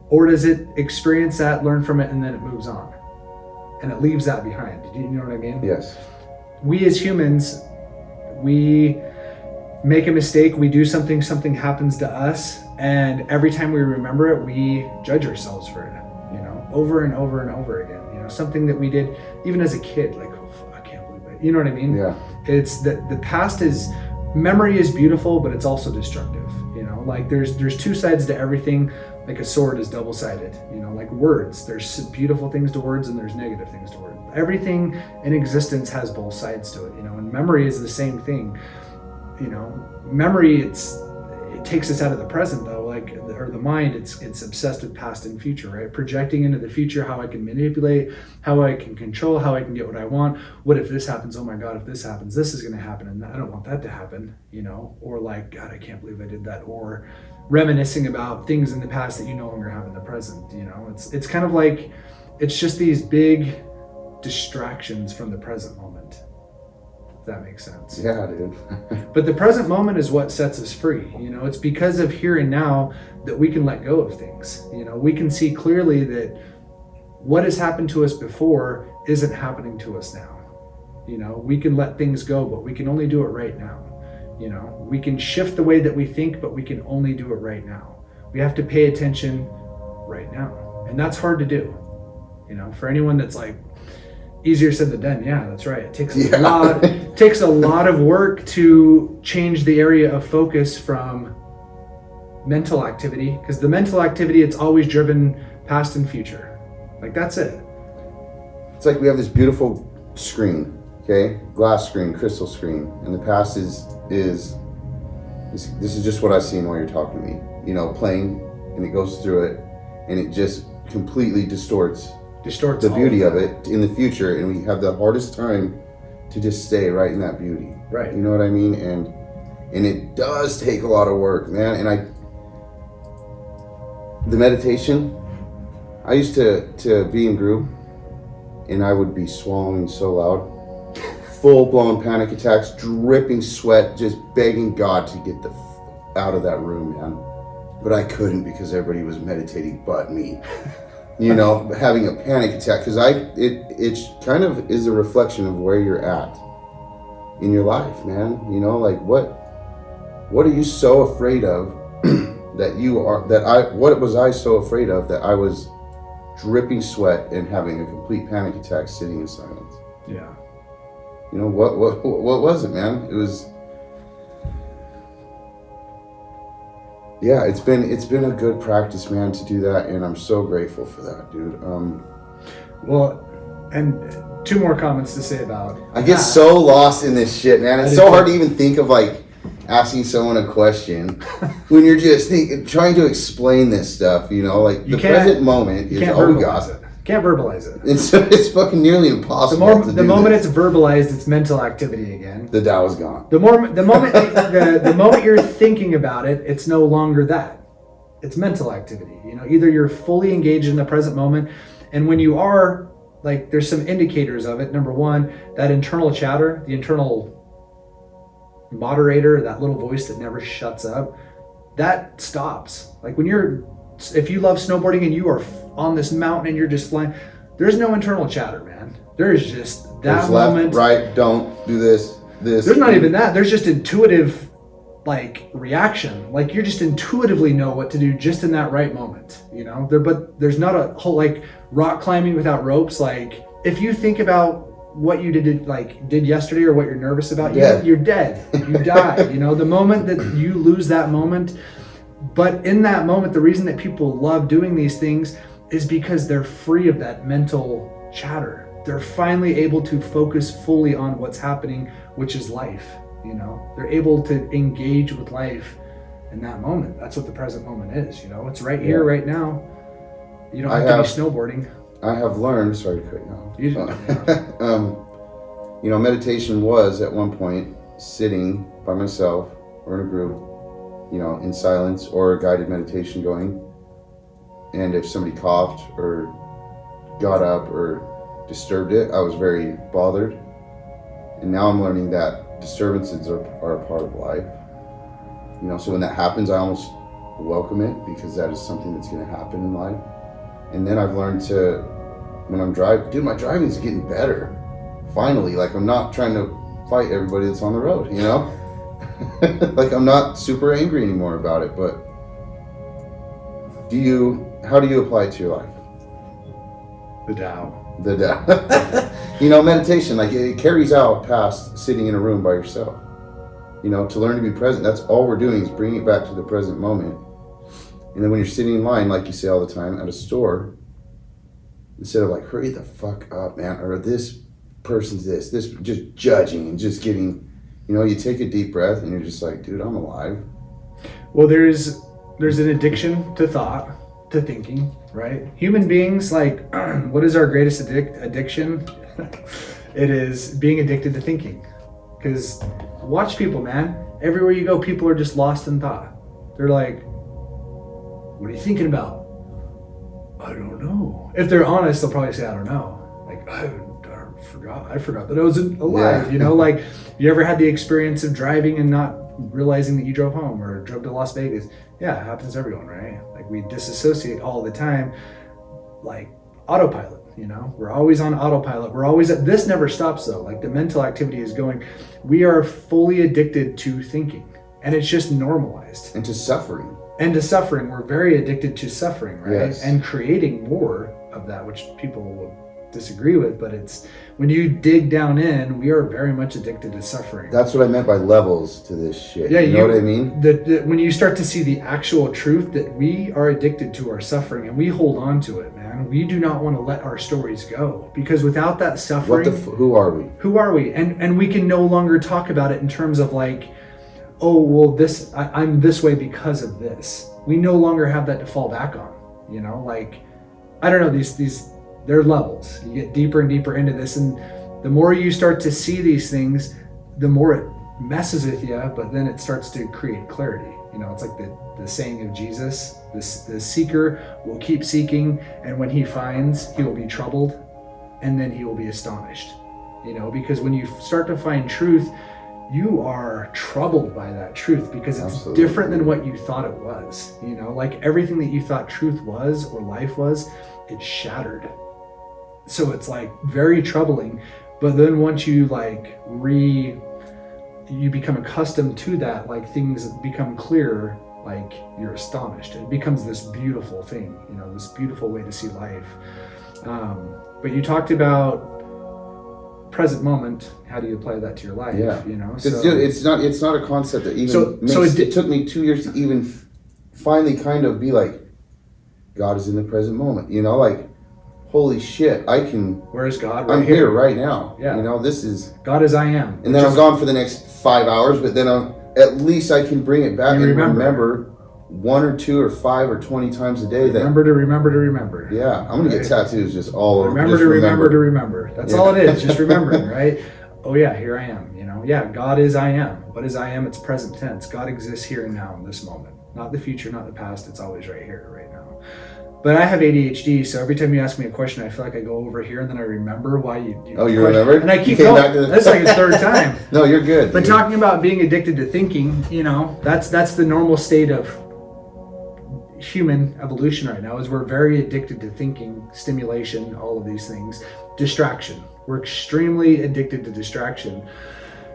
or does it experience that, learn from it, and then it moves on and it leaves that behind? Do you know what I mean? Yes. We as humans, we make a mistake, we do something happens to us, and every time we remember it, we judge ourselves for it, over and over and over again. Something that we did even as a kid, like, oh, I can't believe it. You know what I mean? Yeah. It's that the past memory is beautiful, but it's also destructive. Like there's two sides to everything. Like a sword is double-sided. Like words, there's beautiful things to words and there's negative things to words. Everything in existence has both sides to it. And memory is the same thing. Memory, it takes us out of the present though. Or the mind, it's obsessed with past and future, right? Projecting into the future how I can manipulate, how I can control, how I can get what I want. What if this happens? Oh my God, if this happens, this is going to happen, and I don't want that to happen, Or like, God, I can't believe I did that. Or reminiscing about things in the past that you no longer have in the present. It's kind of like, it's just these big distractions from the present moment. If that makes sense. Yeah, dude. But the present moment is what sets us free. It's because of here and now that we can let go of things. We can see clearly that what has happened to us before isn't happening to us now. We can let things go, but we can only do it right now. We can shift the way that we think, but we can only do it right now. We have to pay attention right now. And that's hard to do. For anyone that's like, easier said than done. Yeah, that's right. It takes a lot of work to change the area of focus from mental activity, because the mental activity, it's always driven past and future. Like, that's it. It's like we have this beautiful screen, okay? Glass screen, crystal screen, and the past is this is just what I've seen while you're talking to me. Playing, and it goes through it, and it just completely distorts Distorts the all beauty of that. it in the future, and we have the hardest time to just stay right in that beauty. Right. You know what I mean? And it does take a lot of work, man. And the meditation, I used to be in group, and I would be swallowing so loud, full-blown panic attacks, dripping sweat, just begging God to get the out of that room, man. But I couldn't because everybody was meditating but me. You know, having a panic attack, because it kind of is a reflection of where you're at in your life, man. You know, like what are you so afraid of what was I so afraid of that I was dripping sweat and having a complete panic attack sitting in silence? Yeah. You know, what was it, man? It was, yeah, it's been a good practice, man, to do that, and I'm so grateful for that, dude. Well, and two more comments to say about. I get so lost in this shit, man. It's so hard to even think of like asking someone a question when you're just trying to explain this stuff. You know, like the present moment is all we got. Can't verbalize it. It's fucking nearly impossible. The moment it's verbalized, it's mental activity again. The Tao is gone. The moment the moment you're thinking about it, it's no longer that. It's mental activity. You know, either you're fully engaged in the present moment, and when you are, like, there's some indicators of it. Number one, that internal chatter, the internal moderator, that little voice that never shuts up, that stops. Like if you love snowboarding and you are on this mountain and you're just flying, there's no internal chatter, man. There is just that there's moment. Left, right, don't do this. There's not even that. There's just intuitive, like, reaction. Like, you just intuitively know what to do just in that right moment, you know? But there's not a whole, like, rock climbing without ropes. Like, if you think about what you did yesterday or what you're nervous about, you're dead. You die. You know, the moment that you lose that moment. But in that moment, the reason that people love doing these things is because they're free of that mental chatter. They're finally able to focus fully on what's happening, which is life. You know, they're able to engage with life in that moment. That's what the present moment is. You know, it's right here, right now. You don't have to be snowboarding. I have learned. Sorry to cut you off. You know, meditation was at one point sitting by myself or in a group, you know, in silence, or a guided meditation going. And if somebody coughed or got up or disturbed it, I was very bothered. And now I'm learning that disturbances are a part of life. You know, so when that happens, I almost welcome it, because that is something that's going to happen in life. And then I've learned to, when I'm driving, dude, my driving's getting better. Finally, like, I'm not trying to fight everybody that's on the road, you know? Like, I'm not super angry anymore about it. But how do you apply it to your life? The Tao. You know, meditation, like, it carries out past sitting in a room by yourself. You know, to learn to be present, that's all we're doing, is bringing it back to the present moment. And then when you're sitting in line, like you say all the time, at a store, instead of like, hurry the fuck up, man, or this person's this, just judging and just getting, you know, you take a deep breath and you're just like, dude, I'm alive. Well, there's an addiction to thought, to thinking, right? Human beings, like, what is our greatest addiction? It is being addicted to thinking. Because watch people, man. Everywhere you go, people are just lost in thought. They're like, what are you thinking about? I don't know. If they're honest, they'll probably say, I don't know. Like, I forgot that I was alive. Yeah. You know, like, you ever had the experience of driving and not realizing that you drove home or drove to Las Vegas? Yeah, it happens to everyone, right? Like, we disassociate all the time, like autopilot, you know? We're always on autopilot. This never stops though. Like, the mental activity is going. We are fully addicted to thinking, and it's just normalized. And to suffering. We're very addicted to suffering, right? Yes. And creating more of that, which people will disagree with, but it's, when you dig down in, we are very much addicted to suffering. That's what I meant by levels to this shit. Yeah, you know what I mean? When you start to see the actual truth that we are addicted to our suffering, and we hold on to it, man. We do not want to let our stories go, because without that suffering, who are we? Who are we? And we can no longer talk about it in terms of like, oh, well, I'm this way because of this. We no longer have that to fall back on, you know? Like, I don't know, these they're levels. You get deeper and deeper into this, and the more you start to see these things, the more it messes with you, but then it starts to create clarity. You know, it's like the saying of Jesus, the seeker will keep seeking, and when he finds, he will be troubled, and then he will be astonished. You know, because when you start to find truth, you are troubled by that truth because it's Absolutely. different than what you thought it was. You know, like everything that you thought truth was or life was, it's shattered. So it's like very troubling. But then once you like you become accustomed to that, like things become clearer, like you're astonished. It becomes this beautiful thing, you know, this beautiful way to see life. But you talked about present moment. How do you apply that to your life? Yeah. You know, It's not a concept that even it took me 2 years to even finally kind of be like, God is in the present moment. You know, like, holy shit, I can. Where is God? I'm here right now. Yeah. You know, this is. God as I am. And then I'm gone for the next 5 hours, but then at least I can bring it back and remember 1 or 2 or 5 or 20 times a day. Remember to remember. Yeah, I'm gonna get tattoos just all over. Remember to remember. That's all it is. Just remembering, right? Oh yeah, here I am. You know, yeah. God is I am. What is I am? It's present tense. God exists here and now in this moment, not the future, not the past. It's always right here, right now. But I have ADHD, so every time you ask me a question, I feel like I go over here and then I remember why you Oh, you remembered? And I keep going. That's like a third time. No, you're good. But talking about being addicted to thinking, you know, that's the normal state of human evolution right now, is we're very addicted to thinking, stimulation, all of these things, distraction. We're extremely addicted to distraction.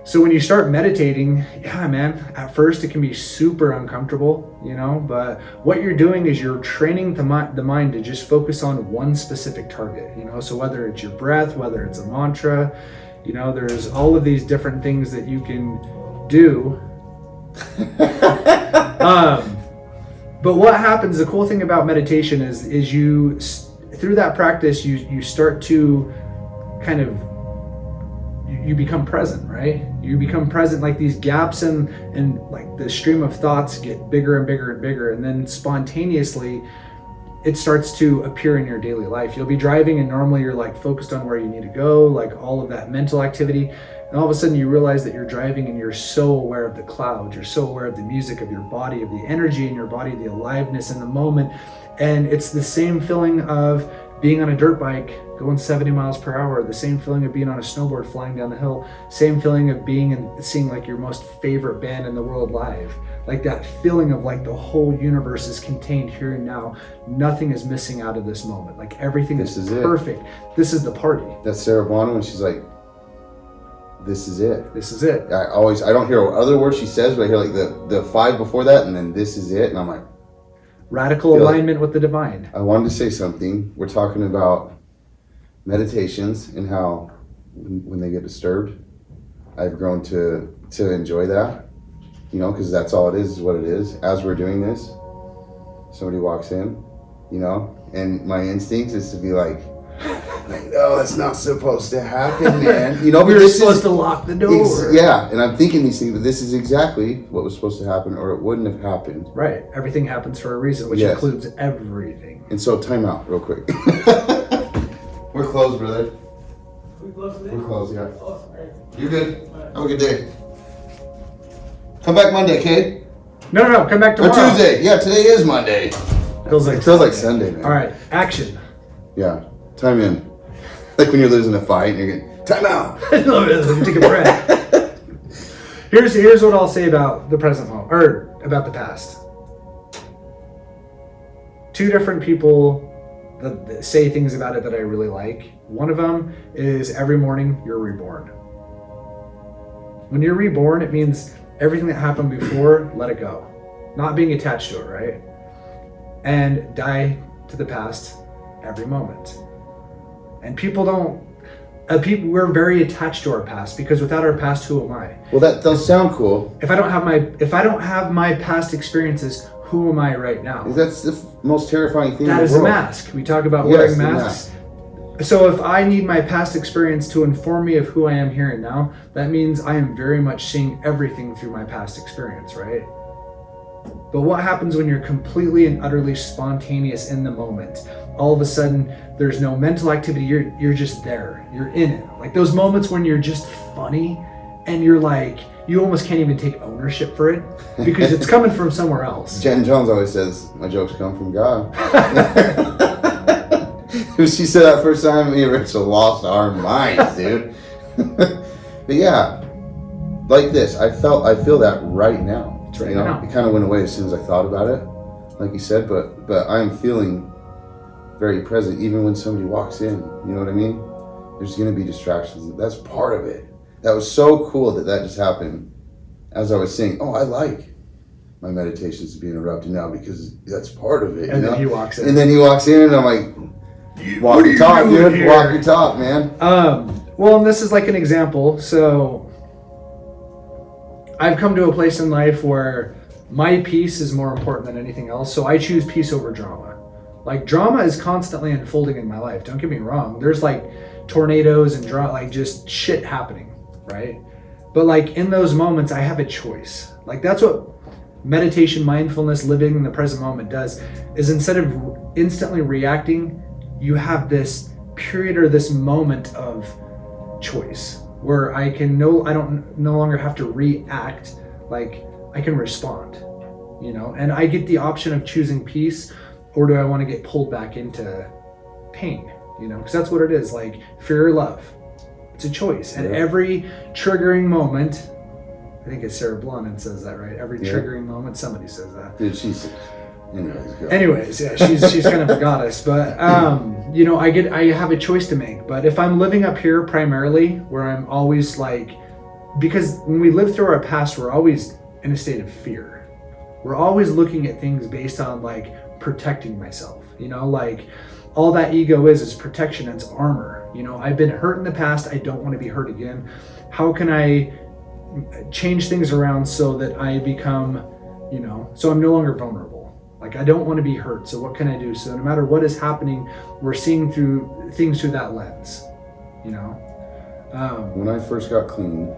So when you start meditating, yeah, man, at first it can be super uncomfortable, you know, but what you're doing is you're training the mind to just focus on one specific target, you know, so whether it's your breath, whether it's a mantra, you know, there's all of these different things that you can do. But what happens, the cool thing about meditation is you, through that practice, you start to kind of, you become present, right? You become present, like these gaps and like the stream of thoughts get bigger and bigger and bigger, and then spontaneously it starts to appear in your daily life. You'll be driving and normally you're like focused on where you need to go, like all of that mental activity, and all of a sudden you realize that you're driving and you're so aware of the clouds, you're so aware of the music of your body, of the energy in your body, the aliveness in the moment. And it's the same feeling of being on a dirt bike going 70 miles per hour, the same feeling of being on a snowboard flying down the hill, same feeling of being and seeing like your most favorite band in the world live. Like that feeling of like the whole universe is contained here and now. Nothing is missing out of this moment. Like everything is perfect. This is the party. That's Sarah Bonham when she's like, this is it. This is it. I don't hear what other words she says, but I hear like the 5 before that, and then this is it. And I'm like, radical alignment with the divine. I wanted to say something. We're talking about meditations and how when they get disturbed, I've grown to enjoy that, you know, because that's all it is what it is. As we're doing this, somebody walks in, you know, and my instinct is to be like, no, that's not supposed to happen, man. You know, we were supposed to lock the door. Yeah, and I'm thinking these things, but this is exactly what was supposed to happen, or it wouldn't have happened. Right. Everything happens for a reason, which includes everything. And so, time out, real quick. We're closed, brother. We're closed, yeah. You're good. Have a good day. Come back Monday, okay? No. Come back tomorrow. Or Tuesday. Yeah, today is Monday. Feels like Sunday, man. All right, action. Yeah, time in. Like when you're losing a fight and you're getting time out. Take a breath. Here's what I'll say about the present moment, or about the past. 2 different people that say things about it that I really like. One of them is every morning you're reborn. When you're reborn, it means everything that happened before, let it go. Not being attached to it, right? And die to the past every moment. And people don't, we're very attached to our past, because without our past, who am I? Well, that does sound cool. If I don't have my past experiences, who am I right now? That's the most terrifying thing. That is a mask. We talk about wearing masks. So if I need my past experience to inform me of who I am here and now, that means I am very much seeing everything through my past experience, right? But what happens when you're completely and utterly spontaneous in the moment? All of a sudden, there's no mental activity. You're just there. You're in it. Like those moments when you're just funny and you're like, you almost can't even take ownership for it because it's coming from somewhere else. Jen Jones always says, my jokes come from God. She said that first time, me and Rachel lost our minds, dude. But yeah, like this, I feel that right now. It's right you know, now. it kind of went away as soon as I thought about it, like you said. But I'm feeling very present, even when somebody walks in. You know what I mean? There's gonna be distractions. That's part of it. That was so cool that just happened. As I was saying, oh, I like my meditations to be interrupted now because that's part of it. And you know? then he walks in. And then he walks in, and I'm like, walk your talk, dude. here? Walk your talk, man. Well, and this is like an example. So I've come to a place in life where my peace is more important than anything else. So I choose peace over drama. Like drama is constantly unfolding in my life. Don't get me wrong. There's like tornadoes and like just shit happening, right? But like in those moments, I have a choice. Like that's what meditation, mindfulness, living in the present moment does, is instead of instantly reacting, you have this period or this moment of choice where I don't no longer have to react, like I can respond, you know, and I get the option of choosing peace, or do I want to get pulled back into pain, you know, because that's what it is, like fear or love. It's a choice. And every triggering moment, I think it's Sarah Blunt says that, right? Every triggering moment, somebody says that. Dude, she's Anyways, yeah, she's kind of a goddess, but you know, I have a choice to make. But if I'm living up here primarily, where I'm always like, because when we live through our past, we're always in a state of fear. We're always looking at things based on like protecting myself, you know, like all that ego is protection. It's armor. You know, I've been hurt in the past. I don't want to be hurt again. How can I change things around so that I become, you know, so I'm no longer vulnerable? Like I don't want to be hurt. So what can I do? So no matter what is happening, we're seeing through things through that lens, you know? When I first got clean,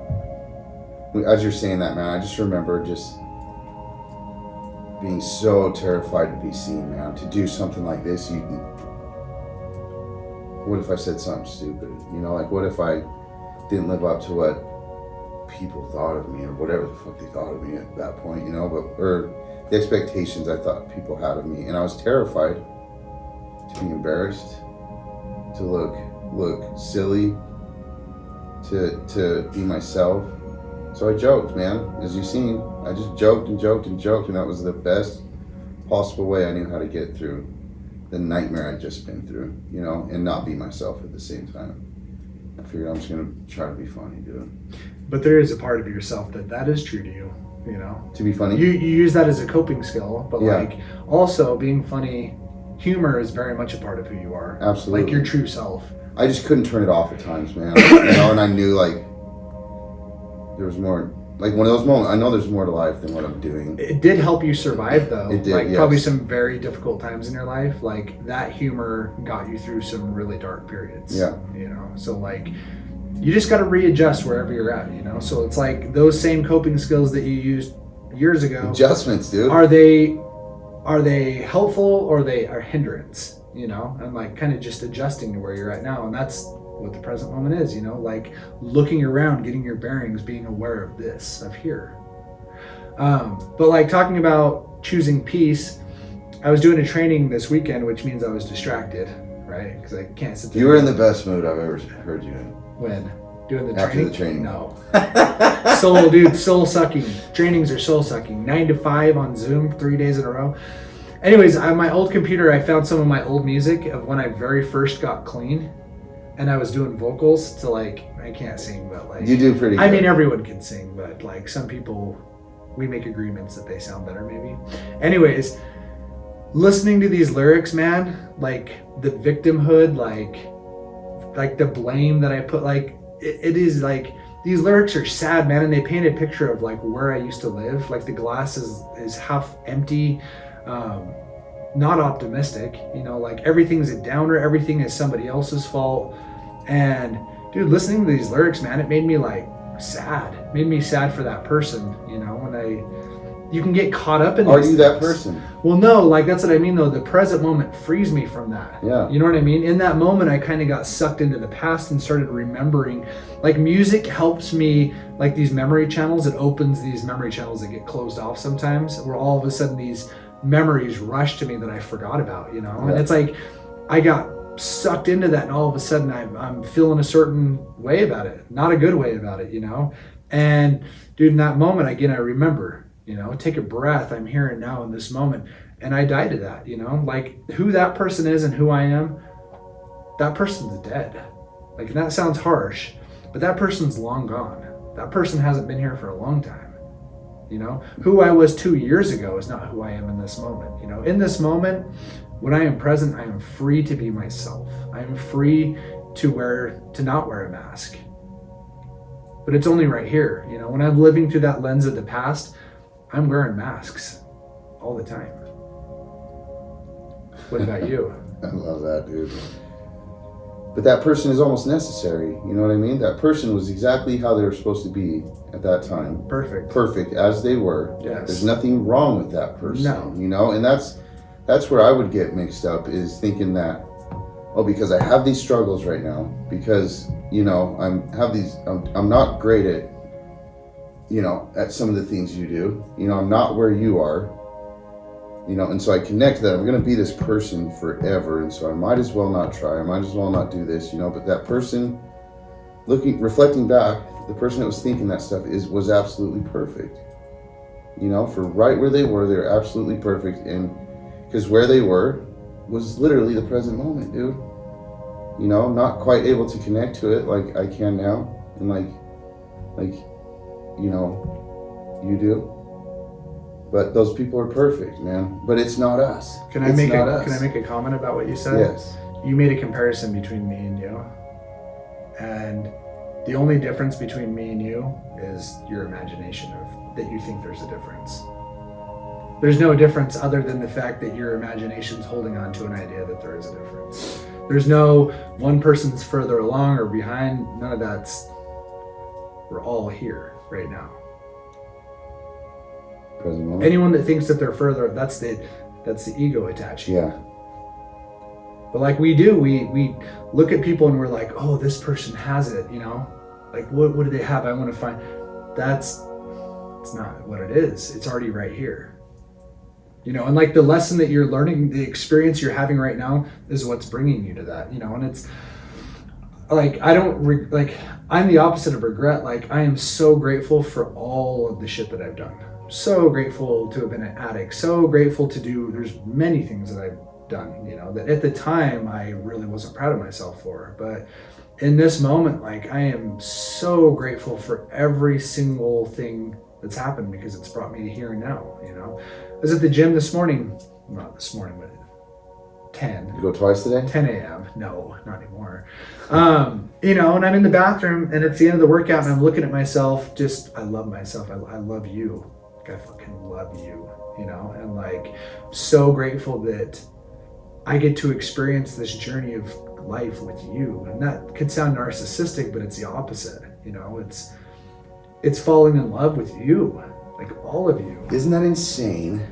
as you're saying that, man, I just remember just being so terrified to be seen, man. To do something like this, what if I said something stupid? You know, like what if I didn't live up to what people thought of me or whatever the fuck they thought of me at that point, you know, or the expectations I thought people had of me. And I was terrified to be embarrassed, to look silly, to be myself. So I joked, man. As you've seen, I just joked, and that was the best possible way I knew how to get through the nightmare I'd just been through, you know, and not be myself at the same time. I figured I'm just gonna try to be funny, dude. But there is a part of yourself that is true to you, you know? To be funny? You use that as a coping skill, but Yeah. like also being funny, humor is very much a part of who you are. Absolutely. Like your true self. I just couldn't turn it off at times, man. You know, and I knew like there was more, like one of those moments, I know there's more to life than what I'm doing. It did help you survive though. It did, like yes. probably some very difficult times in your life. Like that humor got you through some really dark periods. Yeah. You know, so like you just got to readjust wherever you're at, you know? So it's like those same coping skills that you used years ago. Adjustments, dude. Are they helpful or are they a hindrance, you know? And like kind of just adjusting to where you're at now. And that's what the present moment is, you know, like looking around, getting your bearings, being aware of this, of here. But like talking about choosing peace, I was doing a training this weekend, which means I was distracted, right? Because I can't sit there. You were in the best mood I've ever heard you in. When? Doing the After training? the training. No. Soul sucking. Trainings are soul sucking. 9 to 5 on Zoom, 3 days in a row. Anyways, on my old computer, I found some of my old music of when I very first got clean. And I was doing vocals to like, I can't sing, but like... You do pretty good. I mean, everyone can sing, but like some people, we make agreements that they sound better maybe. Anyways, listening to these lyrics, man, like the victimhood, like the blame that I put, like, it is like, these lyrics are sad, man, and they paint a picture of like where I used to live. Like the glass is half empty, not optimistic, you know, like everything's a downer, everything is somebody else's fault. And dude, listening to these lyrics, man, it made me like sad. It made me sad for that person, you know, you can get caught up in Are these you that things. person? Well, no, like that's what I mean though. The present moment frees me from that. Yeah. You know what I mean? In that moment, I kind of got sucked into the past and started remembering. Like music helps me, like these memory channels, it opens these memory channels that get closed off sometimes, where all of a sudden these memories rush to me that I forgot about, you know? Yeah. And it's like, I got sucked into that and all of a sudden I'm feeling a certain way about it, not a good way about it, you know? And dude, in that moment, again, I remember, you know, take a breath. I'm here and now in this moment. And I die to that, you know, like who that person is and who I am, that person's dead. Like, and that sounds harsh, but that person's long gone. That person hasn't been here for a long time. You know, who I was 2 years ago is not who I am in this moment. You know, in this moment, when I am present, I am free to be myself. I am free to not wear a mask. But it's only right here. You know, when I'm living through that lens of the past, I'm wearing masks all the time. What about you? I love that, dude. But that person is almost necessary. You know what I mean? That person was exactly how they were supposed to be at that time. Perfect as they were. Yes. There's nothing wrong with that person. No. You know, and that's where I would get mixed up, is thinking that, oh, because I have these struggles right now, because, you know, I'm not great at, you know, at some of the things you do. You know, I'm not where you are. You know, and so I connect that I'm going to be this person forever, and so I might as well not try. I might as well not do this, you know. But that person, reflecting back, the person that was thinking that stuff was absolutely perfect. You know, for right where they were absolutely perfect, and because where they were was literally the present moment, dude. You know, not quite able to connect to it like I can now, and like you know, you do. But those people are perfect, man. But it's not us. Can I make a comment about what you said? Yes. You made a comparison between me and you. And the only difference between me and you is your imagination of that you think there's a difference. There's no difference other than the fact that your imagination's holding on to an idea that there is a difference. There's no one person's further along or behind. None of that's. We're all here right now. Present moment. Anyone that thinks that they're further, that's the ego attaching. Yeah. But like we do, we look at people and we're like, oh, this person has it, you know? Like, what do they have? I want to find. It's not what it is. It's already right here. You know, and like the lesson that you're learning, the experience you're having right now is what's bringing you to that, you know? And it's like, I'm the opposite of regret. Like, I am so grateful for all of the shit that I've done. So grateful to have been an addict. So grateful to do, there's many things that I've done, you know, that at the time I really wasn't proud of myself for. But in this moment, like, I am so grateful for every single thing that's happened because it's brought me to here and now, you know. I was at the gym this morning, not this morning, but 10. You go twice today? 10 a.m. No, not anymore. You know, and I'm in the bathroom and it's the end of the workout and I'm looking at myself, I love myself. I love you. Like, I fucking love you, you know, and like, so grateful that I get to experience this journey of life with you. And that could sound narcissistic, but it's the opposite, you know. It's falling in love with you, like all of you. Isn't that insane?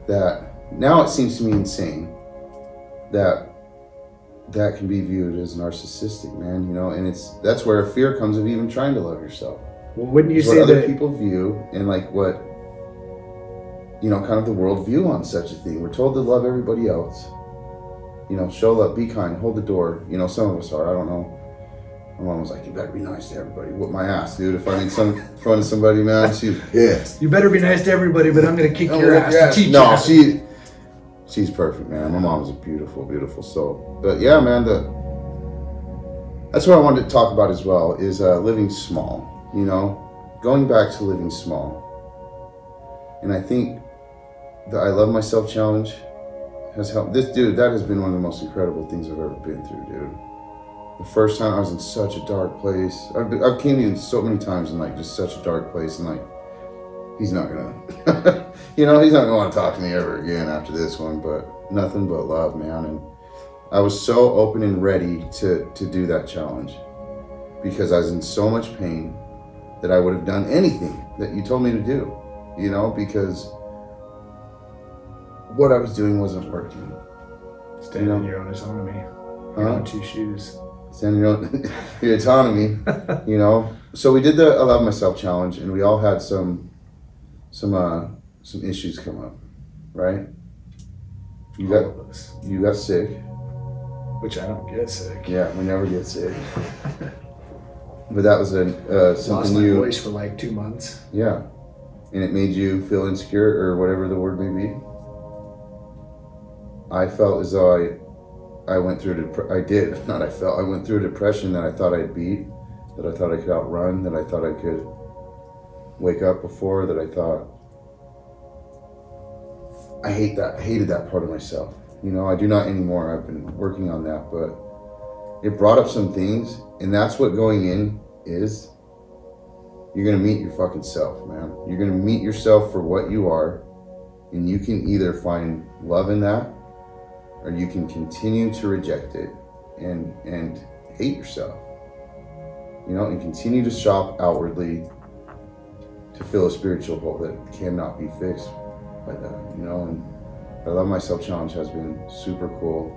That now it seems to me insane that can be viewed as narcissistic, man, you know. And that's where fear comes of even trying to love yourself. Well, wouldn't you it's say what other that people view, and like what, you know, kind of the world view on such a thing. We're told to love everybody else. You know, show love, be kind, hold the door. You know, some of us are, I don't know. My mom was like, you better be nice to everybody. Whip my ass, dude. If I meet in front of somebody, man, she's pissed. You better be nice to everybody, but I'm going to kick your ass to teach you. No, she's perfect, man. My mom's a beautiful, beautiful soul. But yeah, man, that's what I wanted to talk about as well, is living small, you know, going back to living small. And I think the I Love Myself challenge has helped. That has been one of the most incredible things I've ever been through, dude. The first time I was in such a dark place. I've came in so many times in like just such a dark place, and like, he's not gonna, you know, he's not gonna want to talk to me ever again after this one, but nothing but love, man. And I was so open and ready to do that challenge because I was in so much pain that I would have done anything that you told me to do, you know, because what I was doing wasn't working. Stand in your own autonomy. Your own two shoes. Stand in your autonomy, you know. So we did the I Love Myself challenge, and we all had some issues come up, right? You got sick. Which I don't get sick. Yeah, we never get sick. But that was something lost my voice for like 2 months. Yeah, and it made you feel insecure or whatever the word may be. I felt as though I went through I went through a depression that I thought I'd beat, that I thought I could outrun, that I thought I could wake up before, that I thought I hated that part of myself. You know, I do not anymore. I've been working on that, but it brought up some things, and that's what going in is. You're gonna meet your fucking self, man. You're gonna meet yourself for what you are, and you can either find love in that, or you can continue to reject it and hate yourself. You know, and continue to shop outwardly to fill a spiritual hole that cannot be fixed by that, you know. And I Love Myself challenge has been super cool.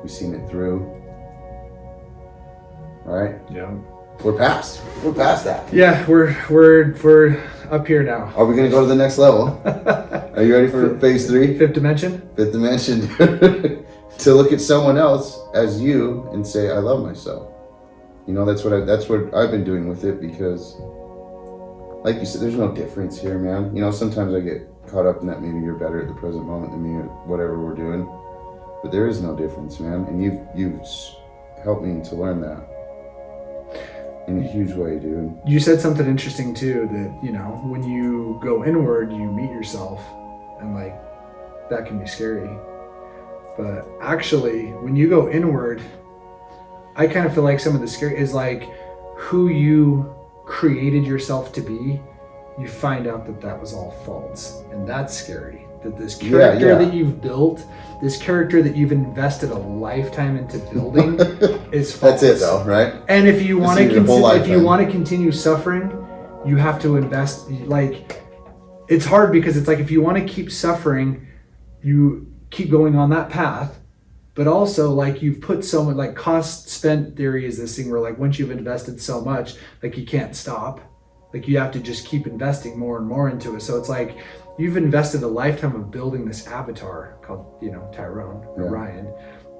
We've seen it through. All right? Yeah. We're past that. Yeah, we're up here now. Are we gonna go to the next level? Are you ready for phase 3? Fifth dimension? Fifth dimension. To look at someone else as you and say, I love myself. You know, that's what I've been doing with it, because like you said, there's no difference here, man. You know, sometimes I get caught up in that maybe you're better at the present moment than me at whatever we're doing. But there is no difference, man. And you've helped me to learn that. In a huge way, dude. You said something interesting too, that, you know, when you go inward, you meet yourself, and like that can be scary. But actually, when you go inward, I kind of feel like some of the scary is like who you created yourself to be. You find out that was all false, and that's scary. That this character that you've built, this character that you've invested a lifetime into building, is false. That's it, though, right? And if you want to continue suffering, you have to invest. Like, it's hard because it's like if you want to keep suffering, you keep going on that path. But also, like, you've put so much, like, cost spent theory is this thing where, like, once you've invested so much, like, you can't stop. Like, you have to just keep investing more and more into it. So it's like you've invested a lifetime of building this avatar called, you know, Tyrone, Orion.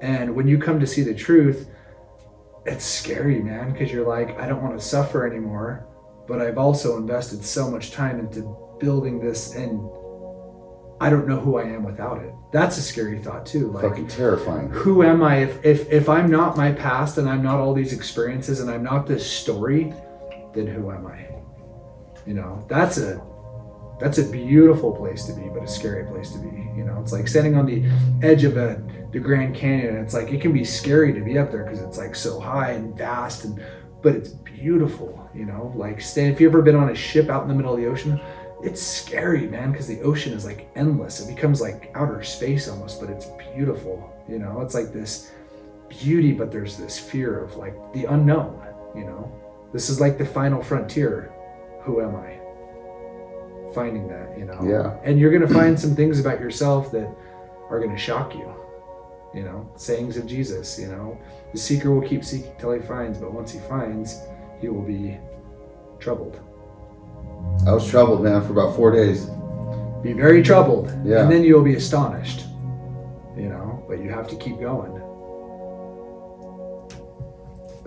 And when you come to see the truth, it's scary, man, because you're like, I don't want to suffer anymore, but I've also invested so much time into building this, and I don't know who I am without it. That's a scary thought too. Like, fucking terrifying. Who am I if I'm not my past, and I'm not all these experiences, and I'm not this story, then who am I? You know, that's a beautiful place to be, but a scary place to be. You know, it's like standing on the edge of the Grand Canyon, and it's like it can be scary to be up there because it's like so high and vast, but it's beautiful. You know, like if you've ever been on a ship out in the middle of the ocean, it's scary, man, because the ocean is like endless. It becomes like outer space almost, but it's beautiful. You know, it's like this beauty, but there's this fear of like the unknown. You know, this is like the final frontier. Who am I? Finding that, you know. Yeah. And you're gonna find some things about yourself that are gonna shock you. You know, sayings of Jesus, you know. The seeker will keep seeking till he finds, but once he finds, he will be troubled. I was troubled, man, for about 4 days. Be very troubled. Yeah. And then you'll be astonished. You know, but you have to keep going.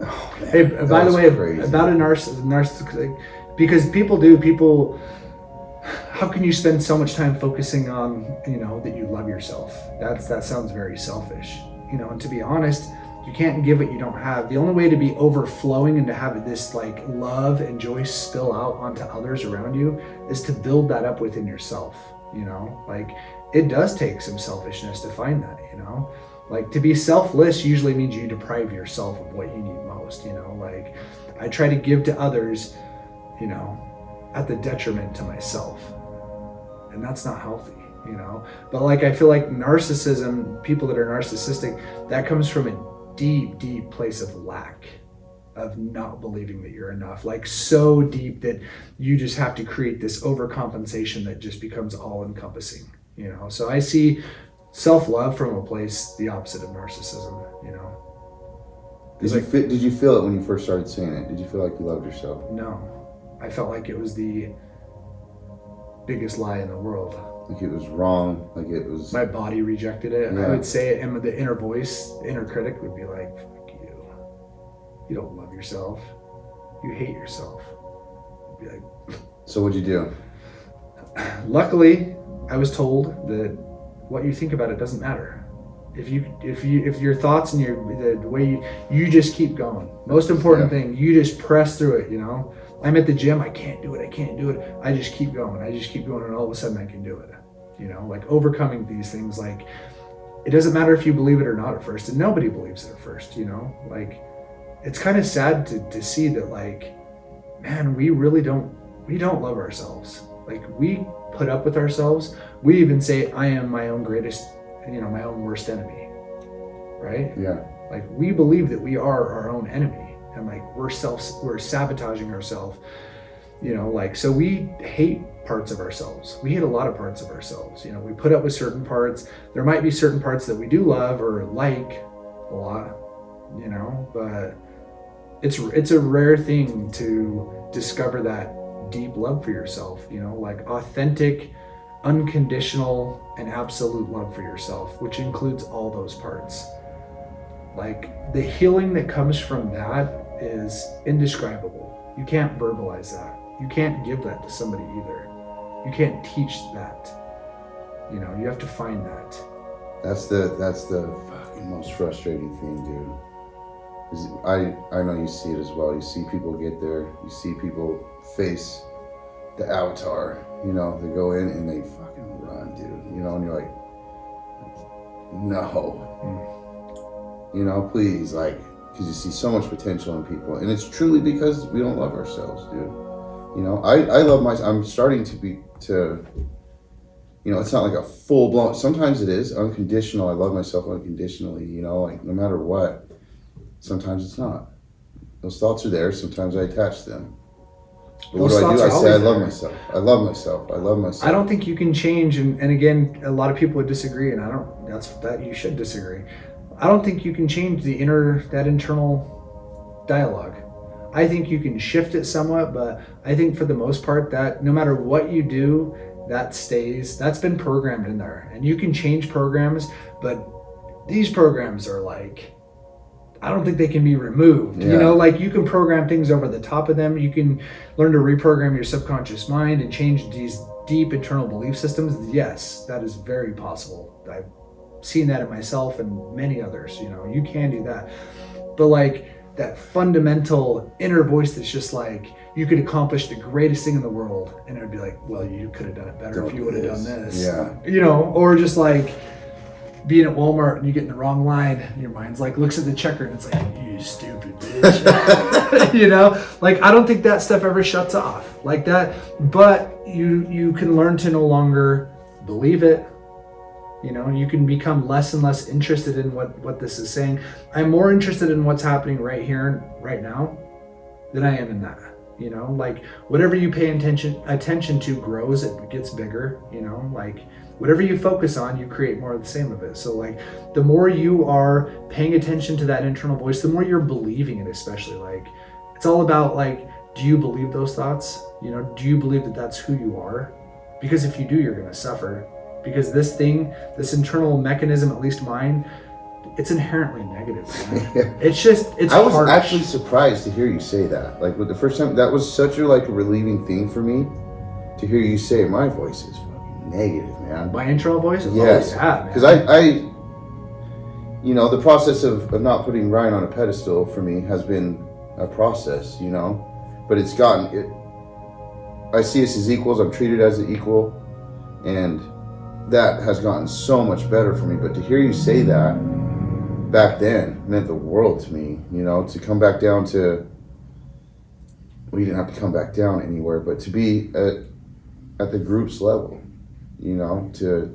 Oh, man, hey, by the way, crazy. about a narcissistic, because how can you spend so much time focusing on, you know, that you love yourself? That sounds very selfish, you know. And to be honest, you can't give what you don't have. The only way to be overflowing and to have this like love and joy spill out onto others around you is to build that up within yourself. You know, like it does take some selfishness to find that. You know, like to be selfless usually means you deprive yourself of what you need most. You know, like I try to give to others, you know, at the detriment to myself. And that's not healthy, you know. But like I feel like narcissism, people that are narcissistic, that comes from a deep, deep place of lack, of not believing that you're enough. Like so deep that you just have to create this overcompensation that just becomes all encompassing. you know. So I see self-love from a place the opposite of narcissism, you know. Did you feel it when you first started saying it? Did you feel like you loved yourself? No, I felt like it was the biggest lie in the world. Like it was wrong, like it was... My body rejected it. Yeah. I would say it, and the inner voice, the inner critic would be like, fuck you. You don't love yourself. You hate yourself. I'd be like... So what'd you do? Luckily, I was told that what you think about it doesn't matter. If your thoughts and the way you just keep going. Most important thing, you just press through it, you know. I'm at the gym, I can't do it. I just keep going, and all of a sudden I can do it. You know, like overcoming these things, like it doesn't matter if you believe it or not at first, and nobody believes it at first, you know. Like it's kind of sad to see that, like, man, we don't love ourselves. Like we put up with ourselves. We even say, I am my own greatest, you know, my own worst enemy, right? Yeah. Like we believe that we are our own enemy, and like we're sabotaging ourselves, you know. Like, so we hate parts of ourselves. We hate a lot of parts of ourselves, you know. We put up with certain parts. There might be certain parts that we do love or like a lot, you know, but it's a rare thing to discover that deep love for yourself, you know, like authentic, unconditional, and absolute love for yourself, which includes all those parts. Like the healing that comes from that is indescribable. You can't verbalize that. You can't give that to somebody either. You can't teach that. You know, you have to find that. That's the fucking most frustrating thing, dude. Is I know you see it as well. You see people get there. You see people face the avatar. You know, they go in and they fucking run, dude. You know, and you're like, no. You know, please, like, because you see so much potential in people, and it's truly because we don't love ourselves, dude. You know, I love myself. I'm starting to, you know, it's not like a full blown. Sometimes it is unconditional. I love myself unconditionally. You know, like no matter what. Sometimes it's not. Those thoughts are there. Sometimes I attach them. But what do? I say I love myself. I love myself. I love myself. I don't think you can change, and again, a lot of people would disagree, and you should disagree. I don't think you can change that internal dialogue. I think you can shift it somewhat, but I think for the most part that no matter what you do, that stays. That's been programmed in there, and you can change programs, but these programs are like, I don't think they can be removed. Yeah. You know, like you can program things over the top of them. You can learn to reprogram your subconscious mind and change these deep internal belief systems. Yes, that is very possible. I've seen that in myself and many others. You know, you can do that. But like that fundamental inner voice that's just like, you could accomplish the greatest thing in the world. And it would be like, well, you could have done it better if you would have done this. Yeah. You know, or just like, being at Walmart and you get in the wrong line, and your mind's like looks at the checker and it's like, you stupid bitch. You know, like I don't think that stuff ever shuts off like that. But you can learn to no longer believe it. You know, you can become less and less interested in what this is saying. I'm more interested in what's happening right here, right now, than I am in that. You know, like whatever you pay attention to grows, it gets bigger. You know, like whatever you focus on, you create more of the same of it. So like the more you are paying attention to that internal voice, the more you're believing it, especially. Like it's all about like, do you believe those thoughts? You know, do you believe that that's who you are? Because if you do, you're going to suffer. Because this internal mechanism, at least mine, it's inherently negative. It's I was harsh. actually surprised to hear you say that. Like with the first time, that was such a relieving thing for me to hear you say my voice is fucking negative, man. My internal voice? Yes. Oh, yeah, man. Because I, you know, the process of not putting Ryan on a pedestal for me has been a process, you know, but it's gotten it. I see us as equals. I'm treated as an equal, and that has gotten so much better for me. But to hear you say that back then meant the world to me, you know, to come back down to, well, you didn't have to come back down anywhere, but to be at the group's level, you know, to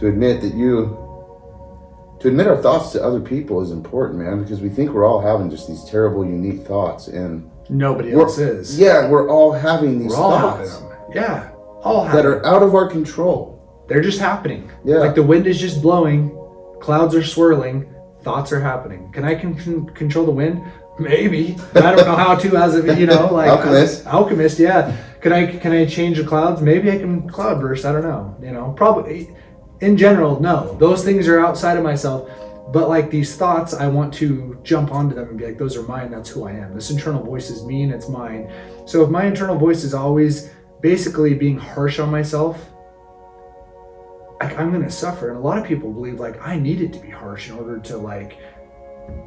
admit that to admit our thoughts to other people is important, man, because we think we're all having just these terrible, unique thoughts, and nobody else is. Yeah, we're all having these thoughts. Having them. Yeah. all that happen. are out of our control. They're just happening. Yeah. Like the wind is just blowing, clouds are swirling, thoughts are happening. Can I control the wind? Maybe. But I don't know how to as of, like alchemist, yeah. Can I change the clouds? Maybe I can cloud burst. I don't know. Probably in general, no. Those things are outside of myself. But like these thoughts, I want to jump onto them and be like, those are mine, that's who I am. This internal voice is me and it's mine. So if my internal voice is always basically being harsh on myself, I'm gonna suffer. And a lot of people believe like I needed to be harsh in order to like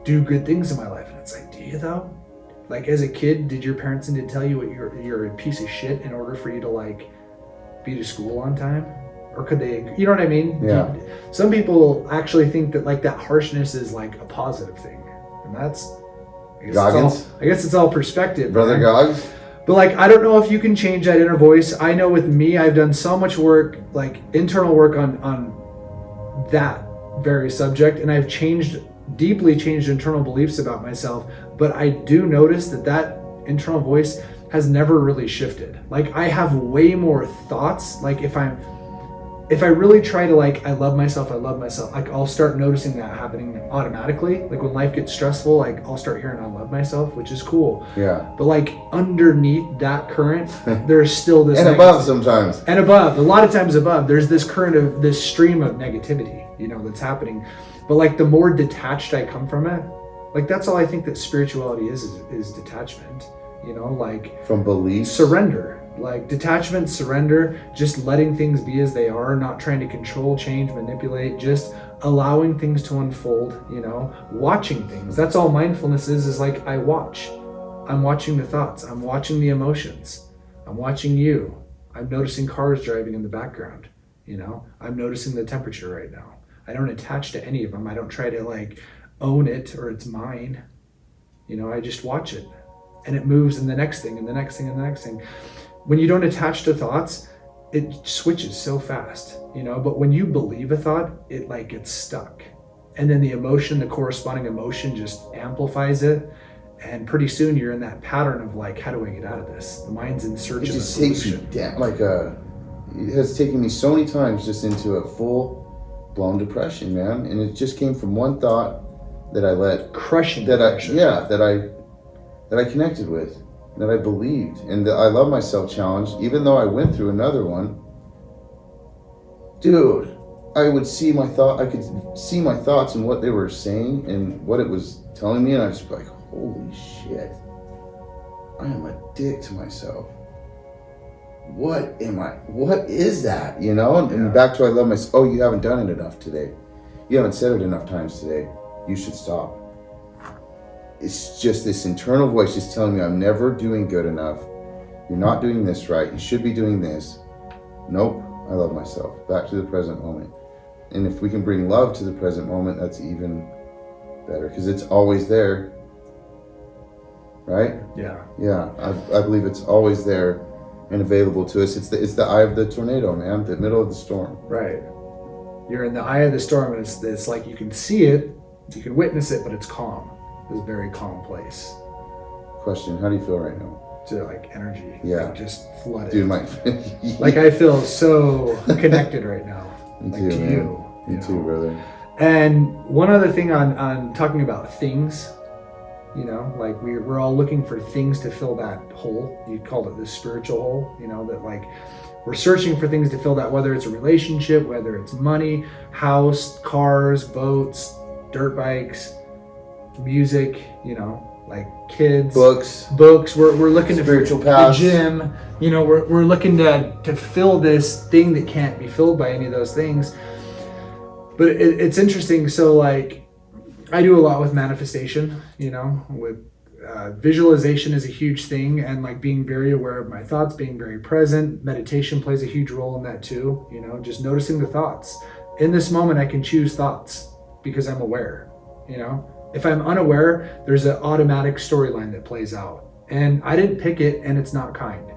do good things in my life. And it's like, do you though? Like as a kid, did your parents need to tell you what you're a piece of shit in order for you to like be to school on time? Or could they, you know what I mean? Yeah. Some people actually think that like that harshness is like a positive thing. And that's, I guess it's all perspective. Brother Gogs. But like, I don't know if you can change that inner voice. I know with me, I've done so much work, like internal work on that very subject. And I've deeply changed internal beliefs about myself. But I do notice that internal voice has never really shifted. Like I have way more thoughts. Like if I really try to like, I love myself, like I'll start noticing that happening automatically. Like when life gets stressful, like I'll start hearing I love myself, which is cool. Yeah. But like underneath that current, there's still this. And above sometimes. And above, a lot of times above, there's this current of this stream of negativity, that's happening. But like the more detached I come from it, like that's all I think that spirituality is detachment, like. From beliefs. Surrender. Like detachment, surrender, just letting things be as they are, not trying to control, change, manipulate, just allowing things to unfold, watching things. That's all mindfulness is like I watch. I'm watching the thoughts. I'm watching the emotions. I'm watching you. I'm noticing cars driving in the background. I'm noticing the temperature right now. I don't attach to any of them. I don't try to like own it or it's mine. I just watch it and it moves in the next thing and the next thing and the next thing. When you don't attach to thoughts, it switches so fast, but when you believe a thought, it like gets stuck. And then the corresponding emotion just amplifies it. And pretty soon you're in that pattern of like, how do I get out of this? The mind's in search of a solution. It just takes you down, it has taken me so many times just into a full blown depression, man. And it just came from one thought that I let crushing that I connected with. That I believed, and the I love myself challenge, even though I went through another one, dude, I could see my thoughts and what they were saying and what it was telling me, and I was just like, holy shit, I am a dick to myself. What is that, And back to I love myself. Oh, you haven't done it enough today. You haven't said it enough times today. You should stop. It's just this internal voice just telling me I'm never doing good enough. You're not doing this right. You should be doing this. Nope. I love myself. Back to the present moment. And if we can bring love to the present moment, that's even better because it's always there. Right? Yeah. Yeah. I believe it's always there and available to us. It's the eye of the tornado, man. The middle of the storm. Right. You're in the eye of the storm and it's like you can see it, you can witness it, but it's calm. It's a very calm place. Question, how do you feel right now? To like energy. Yeah. Like just flooded. Dude, like I feel so connected right now. Me like too, to man. you. Me too, brother. And one other thing on talking about things, like we're all looking for things to fill that hole. You called it the spiritual hole, that like we're searching for things to fill that, whether it's a relationship, whether it's money, house, cars, boats, dirt bikes, music, like kids, books. We're looking spiritual to paths. The gym. We're looking to fill this thing that can't be filled by any of those things. But it's interesting. So like, I do a lot with manifestation. With visualization is a huge thing, and like being very aware of my thoughts, being very present. Meditation plays a huge role in that too. Just noticing the thoughts. In this moment, I can choose thoughts because I'm aware. If I'm unaware, there's an automatic storyline that plays out. And I didn't pick it, and it's not kind.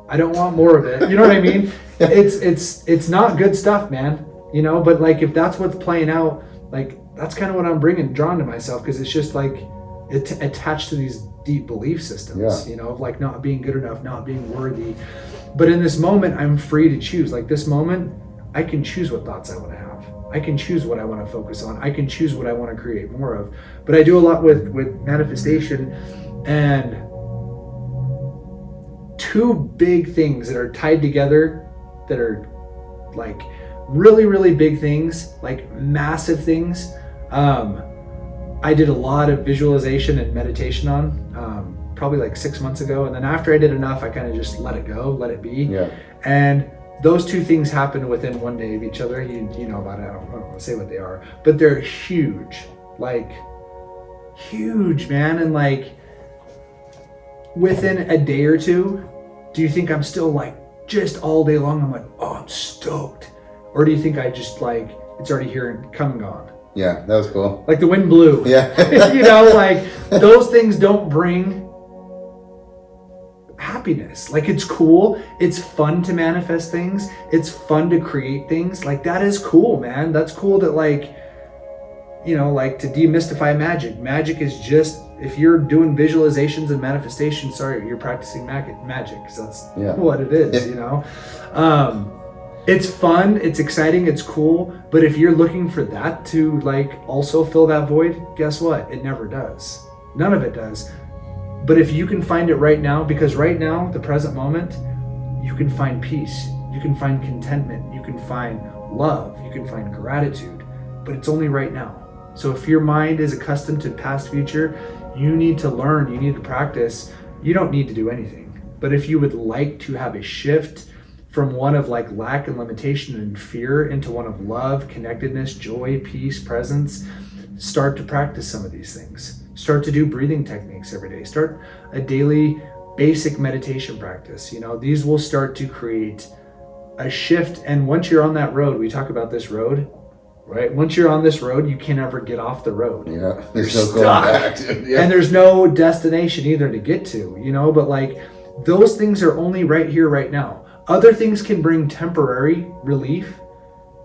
I don't want more of it. You know what I mean? It's not good stuff, man. But like if that's what's playing out, like that's kind of what I'm drawn to myself, because it's just like it's attached to these deep belief systems, Yeah. you know, of like not being good enough, not being worthy. But in this moment, I'm free to choose. Like this moment, I can choose what thoughts I want to have. I can choose what I want to focus on. I can choose what I want to create more of. But I do a lot with manifestation, and two big things that are tied together that are like really, really big things, like massive things. I did a lot of visualization and meditation on probably like 6 months ago. And then after I did enough, I kind of just let it go, let it be. Yeah. And those two things happened within one day of each other. You know about it. I don't want to say what they are, but they're huge, like huge, man. And like within a day or two, do you think I'm still like just all day long? I'm like, oh, I'm stoked. Or do you think I just like, it's already here and come and gone? Yeah, that was cool. Like the wind blew. Yeah. You know, like those things don't bring happiness. Like it's cool. It's fun to manifest things. It's fun to create things. Like that is cool, man. That's cool that like, you know, like to demystify magic. Magic is just, if you're doing visualizations and manifestations, sorry, you're practicing magic because that's what it is, you know? It's fun, it's exciting, it's cool, but if you're looking for that to like also fill that void, guess what? It never does. None of it does. But if you can find it right now, because right now, the present moment, you can find peace, you can find contentment, you can find love, you can find gratitude, but it's only right now. So if your mind is accustomed to past, future, you need to learn, you need to practice. You don't need to do anything. But if you would like to have a shift from one of like lack and limitation and fear into one of love, connectedness, joy, peace, presence, start to practice some of these things. Start to do breathing techniques every day. Start a daily basic meditation practice. You know, these will start to create a shift. And once you're on that road, we talk about this road, right? Once you're on this road, you can never get off the road. Yeah, there's no going back, dude. Yeah. And there's no destination either to get to, you know, but like those things are only right here, right now. Other things can bring temporary relief,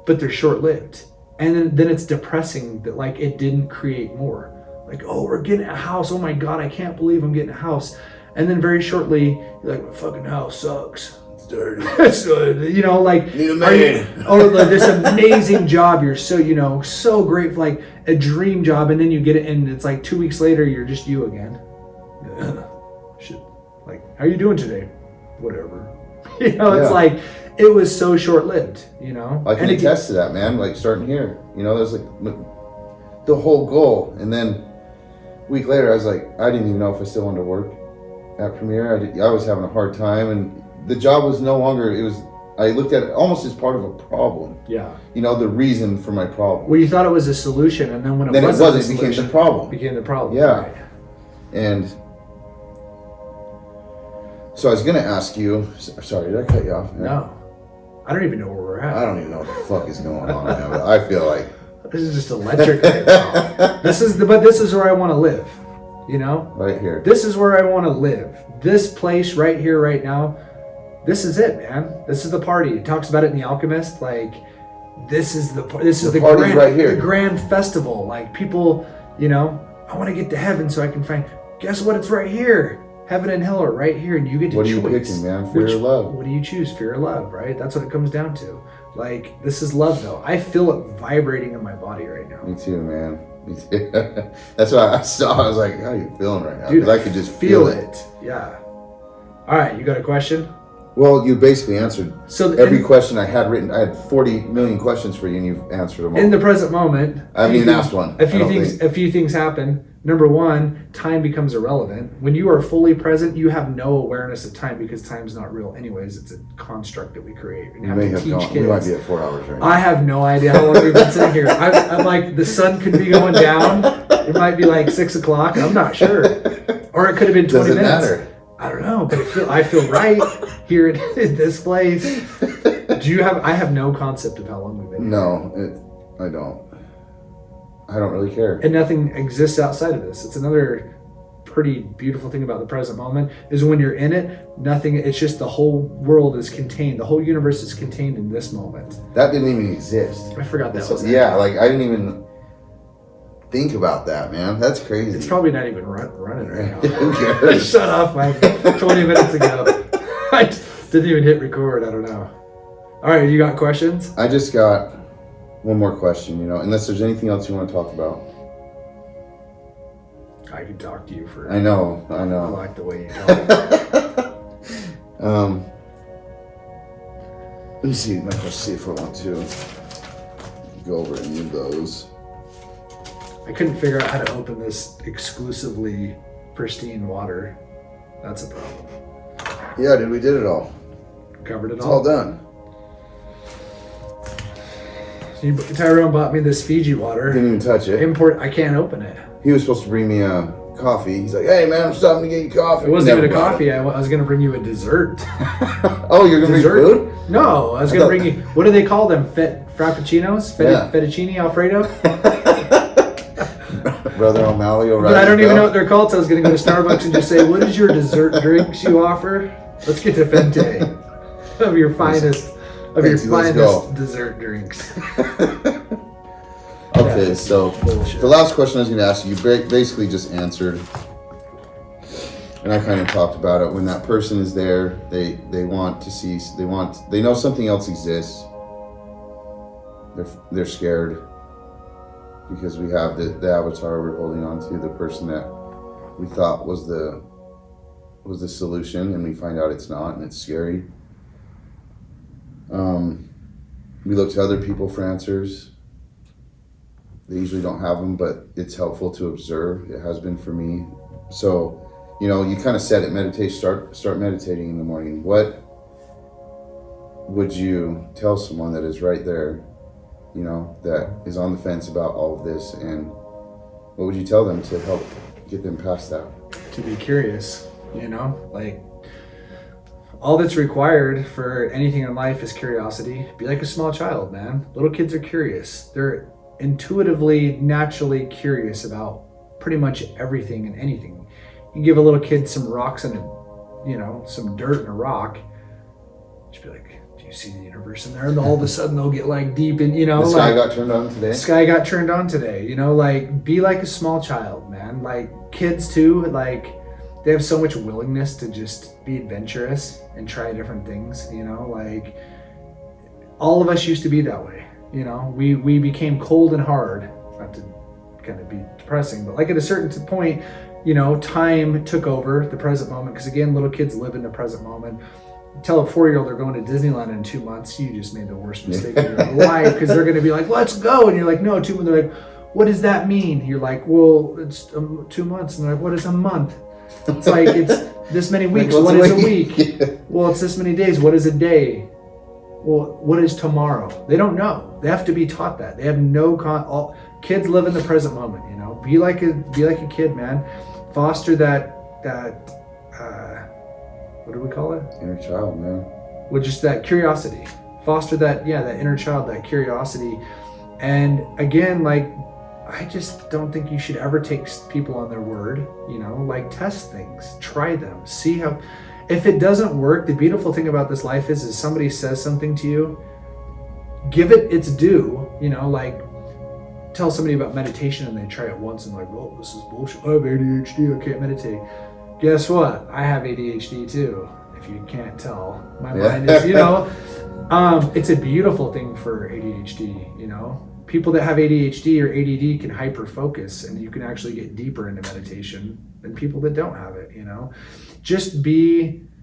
but they're short-lived. And then it's depressing that like it didn't create more. Like, oh, we're getting a house. Oh my God, I can't believe I'm getting a house. And then very shortly, you're like, my fucking house sucks. It's dirty. So, you know, like, need a man. Or like this amazing job. You're so, you know, so great, like a dream job. And then you get it and it's like 2 weeks later, you're just you again. Shit. Like, how you doing today? Whatever. You know, it's like, it was so short-lived, you know? I can attest to that, man. Like, starting here, you know, there's like the whole goal. And then a week later, I was like, I didn't even know if I still wanted to work at Premiere. I was having a hard time. And the job was no longer, I looked at it almost as part of a problem. Yeah. You know, the reason for my problem. Well, you thought it was a solution, and then when it became the problem. It became the problem. Yeah. Right. And so I was going to ask you, sorry, did I cut you off? No. I don't even know where we're at. I don't even know what the fuck is going on, man. But I feel like this is just electric right now. This is where I want to live, you know? Right here. This is where I want to live. This place right here, right now, this is it, man. This is the party. It talks about it in The Alchemist, like, this is the party's right here. The grand festival. Like, people, you know, I want to get to heaven so I can find, guess what? It's right here. Heaven and hell are right here, and you get to choose. What are you picking, man? Fear or love? What do you choose? Fear or love, right? That's what it comes down to. Like, this is love, though. I feel it vibrating in my body right now. Me too, man. Me too. That's what I saw. I was like, how are you feeling right now? Dude, I could just feel it. Yeah. All right, you got a question? Well, you basically answered every question I had written. I had 40 million questions for you, and you've answered them all. In the present moment, I haven't even asked one. A few things happen. Number one, time becomes irrelevant. When you are fully present, you have no awareness of time because time's not real anyways. It's a construct that we create. We might be at 4 hours right now. I have no idea how long we've been sitting here. I'm like, the sun could be going down. It might be like 6 o'clock. I'm not sure. Or it could have been 20 minutes. Does it matter? I don't know, but I feel right here in this place. I have no concept of how long we've been here. No, I don't. I don't really care. And nothing exists outside of this. It's another pretty beautiful thing about the present moment is when you're in it, nothing, it's just the whole world is contained. The whole universe is contained in this moment. That didn't even exist. I forgot that was Yeah, like I didn't even, think about that, man. That's crazy. It's probably not even running right now. Who cares? Shut off like 20 minutes ago. I didn't even hit record. I don't know. All right, you got questions? I just got one more question, unless there's anything else you want to talk about. I could talk to you for. I know. I like the way you talk. Let me see. Let's see if I want to go over any of those. I couldn't figure out how to open this exclusively pristine water. That's a problem. Yeah, dude, we did it all. Covered it It's all. all done. Tyrone bought me this Fiji water. Didn't even touch it. Import. I can't open it. He was supposed to bring me a coffee. He's like, "Hey, man, I'm stopping to get you coffee." It wasn't Never even a brought coffee. I was going to bring you a dessert. Oh, you're gonna Dessert? bring food? No, I was going to bring you. What do they call them? Frappuccinos? Yeah. Fettuccine Alfredo? Brother O'Malley, But I don't even know what they're called, so I was going to go to Starbucks and just say, "What is your dessert drinks you offer? Let's get to Fente of your finest, Let's go. dessert drinks." Okay, Yeah, so bullshit. the last question I was going to ask you basically just answered, and I kind of talked about it. When that person is there, they want to see, they know something else exists. They're scared because we have the avatar we're holding on to, the person that we thought was the solution, and we find out it's not, and it's scary. We look to other people for answers. They usually don't have them, but it's helpful to observe. It has been for me. So, you kind of said it, meditate, start meditating in the morning. What would you tell someone that is right there, that is on the fence about all of this, and what would you tell them to help get them past that? To be curious, like all that's required for anything in life is curiosity. Be like a small child, man. Little kids are curious. They're intuitively, naturally curious about pretty much everything and anything. You give a little kid some rocks and some dirt and a rock, just be like, "Do you see the universe in there?" And all of a sudden they'll get like deep in, The sky got turned on today. The sky got turned on today. Like be like a small child, man. Like kids too, like they have so much willingness to just be adventurous and try different things, like all of us used to be that way. We became cold and hard, not to kind of be depressing, but like at a certain point, time took over the present moment, because again, little kids live in the present moment. Tell a 4-year-old they're going to Disneyland in 2 months, you just made the worst mistake of your life, because they're going to be like, "Let's go," and you're like, "No, 2 months." They're like, "What does that mean?" You're like, "Well, it's 2 months," and they're like, "What is a month?" It's like, it's this many weeks. Like, what what's is a a week? week? Well, it's this many days. What is a day? Well, what is tomorrow? They don't know. They have to be taught that. They have no all kids live in the present moment. Be like a kid, man. Foster that what do we call it? Inner child, man. Well, just that curiosity. Foster that inner child, that curiosity. And again, like, I just don't think you should ever take people on their word. Like, test things, try them, see how. If it doesn't work, the beautiful thing about this life is somebody says something to you, give it its due. Like, tell somebody about meditation and they try it once and like, "Oh, this is bullshit. I have ADHD. I can't meditate." Guess what? I have ADHD too. If you can't tell, my mind is, it's a beautiful thing for ADHD. People that have ADHD or ADD can hyper focus, and you can actually get deeper into meditation than people that don't have it. Just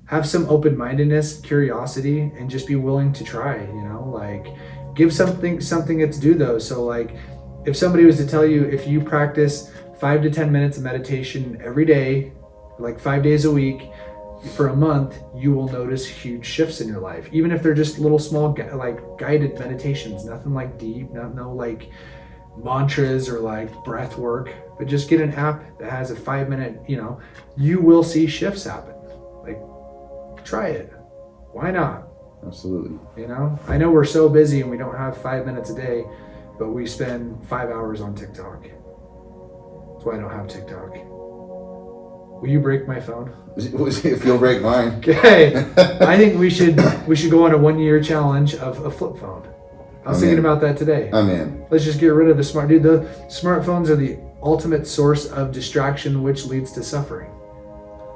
have some open-mindedness, curiosity, and just be willing to try. Like, give something its due though. So like, if somebody was to tell you, if you practice 5 to 10 minutes of meditation every day, like 5 days a week for a month, you will notice huge shifts in your life. Even if they're just little small like guided meditations, nothing like deep, no like mantras or like breath work, but just get an app that has a 5-minute, you will see shifts happen. Like, try it. Why not? Absolutely. I know we're so busy and we don't have 5 minutes a day, but we spend 5 hours on TikTok. That's why I don't have TikTok. Will you break my phone? If you'll break mine. Okay. I think we should go on a 1-year challenge of a flip phone. I was thinking about that today. I'm in. Let's just get rid of the the smartphones are the ultimate source of distraction, which leads to suffering.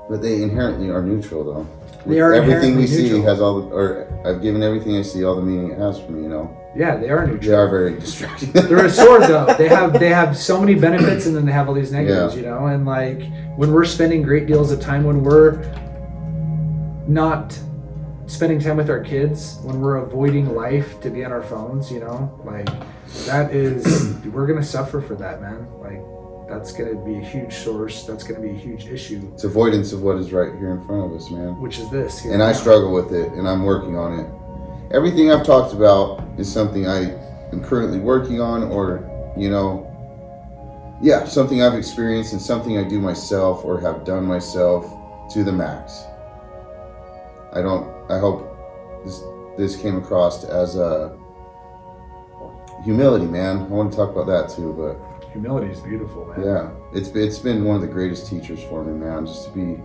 But they inherently are neutral, though. They are everything we inherently see neutral. has all, or I've given everything I see all the meaning it has for me. You know. Yeah, they are They neutral. are very distracting. They're a sword, though. They have so many benefits, and then they have all these negatives. Yeah. You know, and like when we're spending great deals of time, when we're not spending time with our kids, when we're avoiding life to be on our phones, you know, like that is, we're gonna suffer for that, man. Like that's gonna be a huge source. That's gonna be a huge issue. It's avoidance of what is right here in front of us, man. Which is this. Here And I now. struggle with it, and I'm working on it. Everything I've talked about is something I am currently working on, or, you know, yeah, something I've experienced and something I do myself or have done myself to the max. I hope this came across as a humility, man. I want to talk about that too, but Humility is beautiful, man. yeah, it's been one of the greatest teachers for me, man. Just to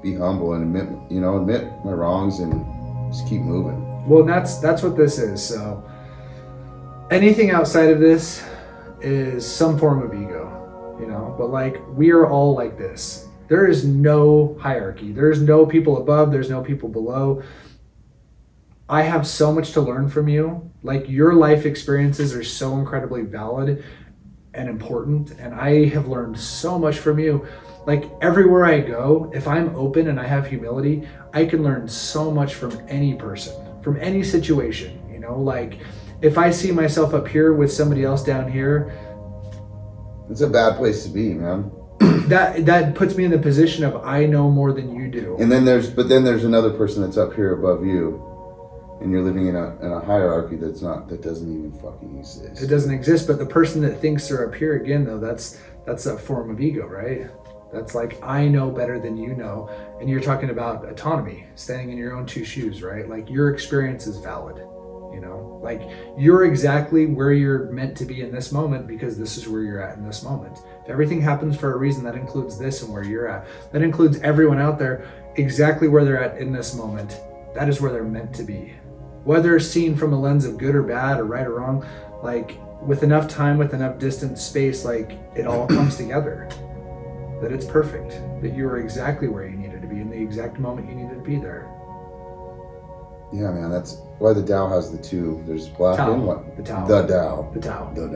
be humble and admit my wrongs and just keep moving. Well, that's what this is. So anything outside of this is some form of ego, you know. But like we are all like this. There is no hierarchy. There's no people above. There's no people below. I have so much to learn from you. Like your life experiences are so incredibly valid and important, and I have learned so much from you. Like everywhere I go, if I'm open and I have humility, I can learn so much from any person, from any situation, you know. Like if I see myself up here with somebody else down here, It's a bad place to be, man. that puts me in the position of I know more than you do. And then there's another person that's up here above you, and you're living in a hierarchy that doesn't even fucking exist. It doesn't exist, but the person that thinks they're up here again, though, that's a form of ego, right? That's like, I know better than you know. And you're talking about autonomy, standing in your own two shoes, right? Like your experience is valid, you know? Like you're exactly where you're meant to be in this moment because this is where you're at in this moment. If everything happens for a reason, that includes this and where you're at. That includes everyone out there exactly where they're at in this moment. That is where they're meant to be. Whether seen from a lens of good or bad or right or wrong, like with enough time, with enough distance, space, like it all comes together. That it's perfect. That you are exactly where you needed to be in the exact moment you needed to be there. Yeah, man, that's why the Tao has the two. There's black Tao. and white. The Tao. The Tao. The Tao. The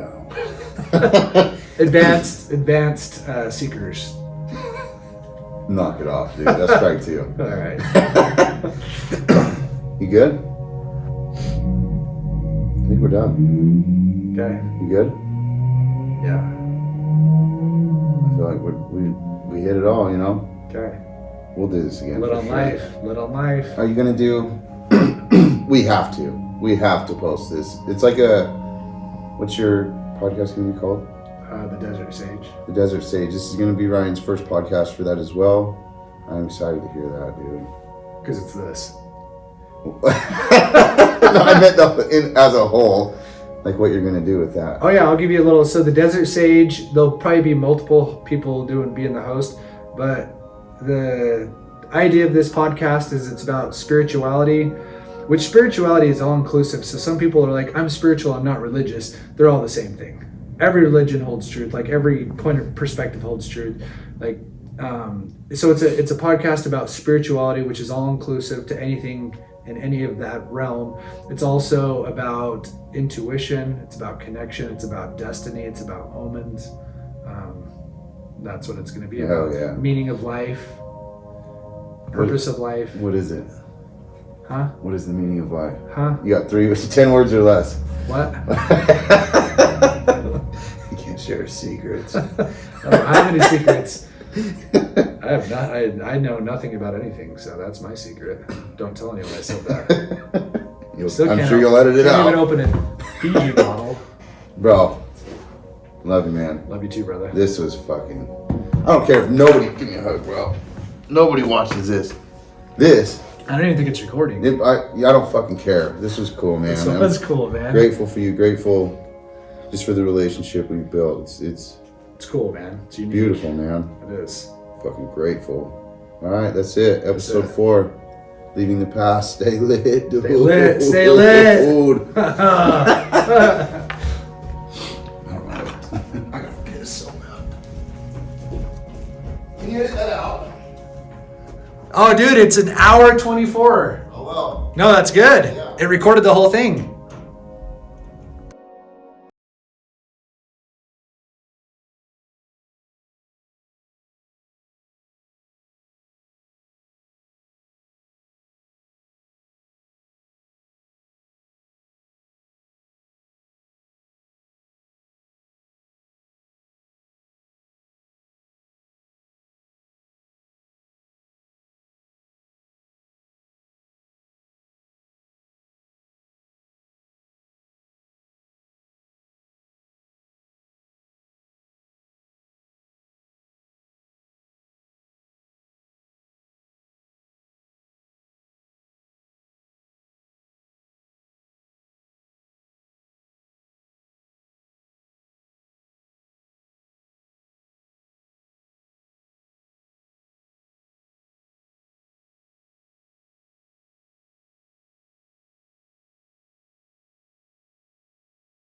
Tao. Advanced seekers. Knock it off, dude. That's strike two. All right. You good? I think we're done. Okay. You good? Yeah. I feel like we hit it all, you know? Okay. We'll do this again. Lit for on sure. life. Lit on life. Are you gonna do? We have to post this. It's like what's your podcast gonna be called? The Desert Sage. The Desert Sage. This is gonna be Ryan's first podcast for that as well. I'm excited to hear that, dude. Because it's this. No, I meant as a whole, like what you're gonna do with that. Oh yeah, I'll give you a little. So the Desert Sage, there'll probably be multiple people being the host, but the idea of this podcast is it's about spirituality, which spirituality is all inclusive. So some people are like, I'm spiritual, I'm not religious. They're all the same thing. Every religion holds truth. Like every point of perspective holds truth. Like, so it's a podcast about spirituality, which is all inclusive to anything in any of that realm. It's also about intuition. It's about connection. It's about destiny. It's about omens. That's what it's going to be about. Hell yeah. Meaning of life, purpose of life. What is it? Huh? What is the meaning of life? Huh? You got 10 words or less. What? You can't share secrets. I don't have any secrets. I have not. I know nothing about anything, so that's my secret. Don't tell anyone I said that. I'm sure you'll edit it Can't out. even open a Fiji bottle. Bro, love you, man. Love you too, brother. This was fucking... I don't care if nobody... Give me a hug, bro. Nobody watches this. I don't even think it's recording. I don't fucking care. This was cool, man. So that's cool, man. I'm grateful for you. Grateful just for the relationship we've built. It's cool, man. It's unique. beautiful, man. It is. Fucking grateful. All right, that's it. Episode it. 4. Leaving the past, stay lit, dude. Stay lit, stay lit. I gotta piss so bad. Can you edit that out? Oh, dude, it's an hour 24. Oh well. No, that's good. Yeah. It recorded the whole thing.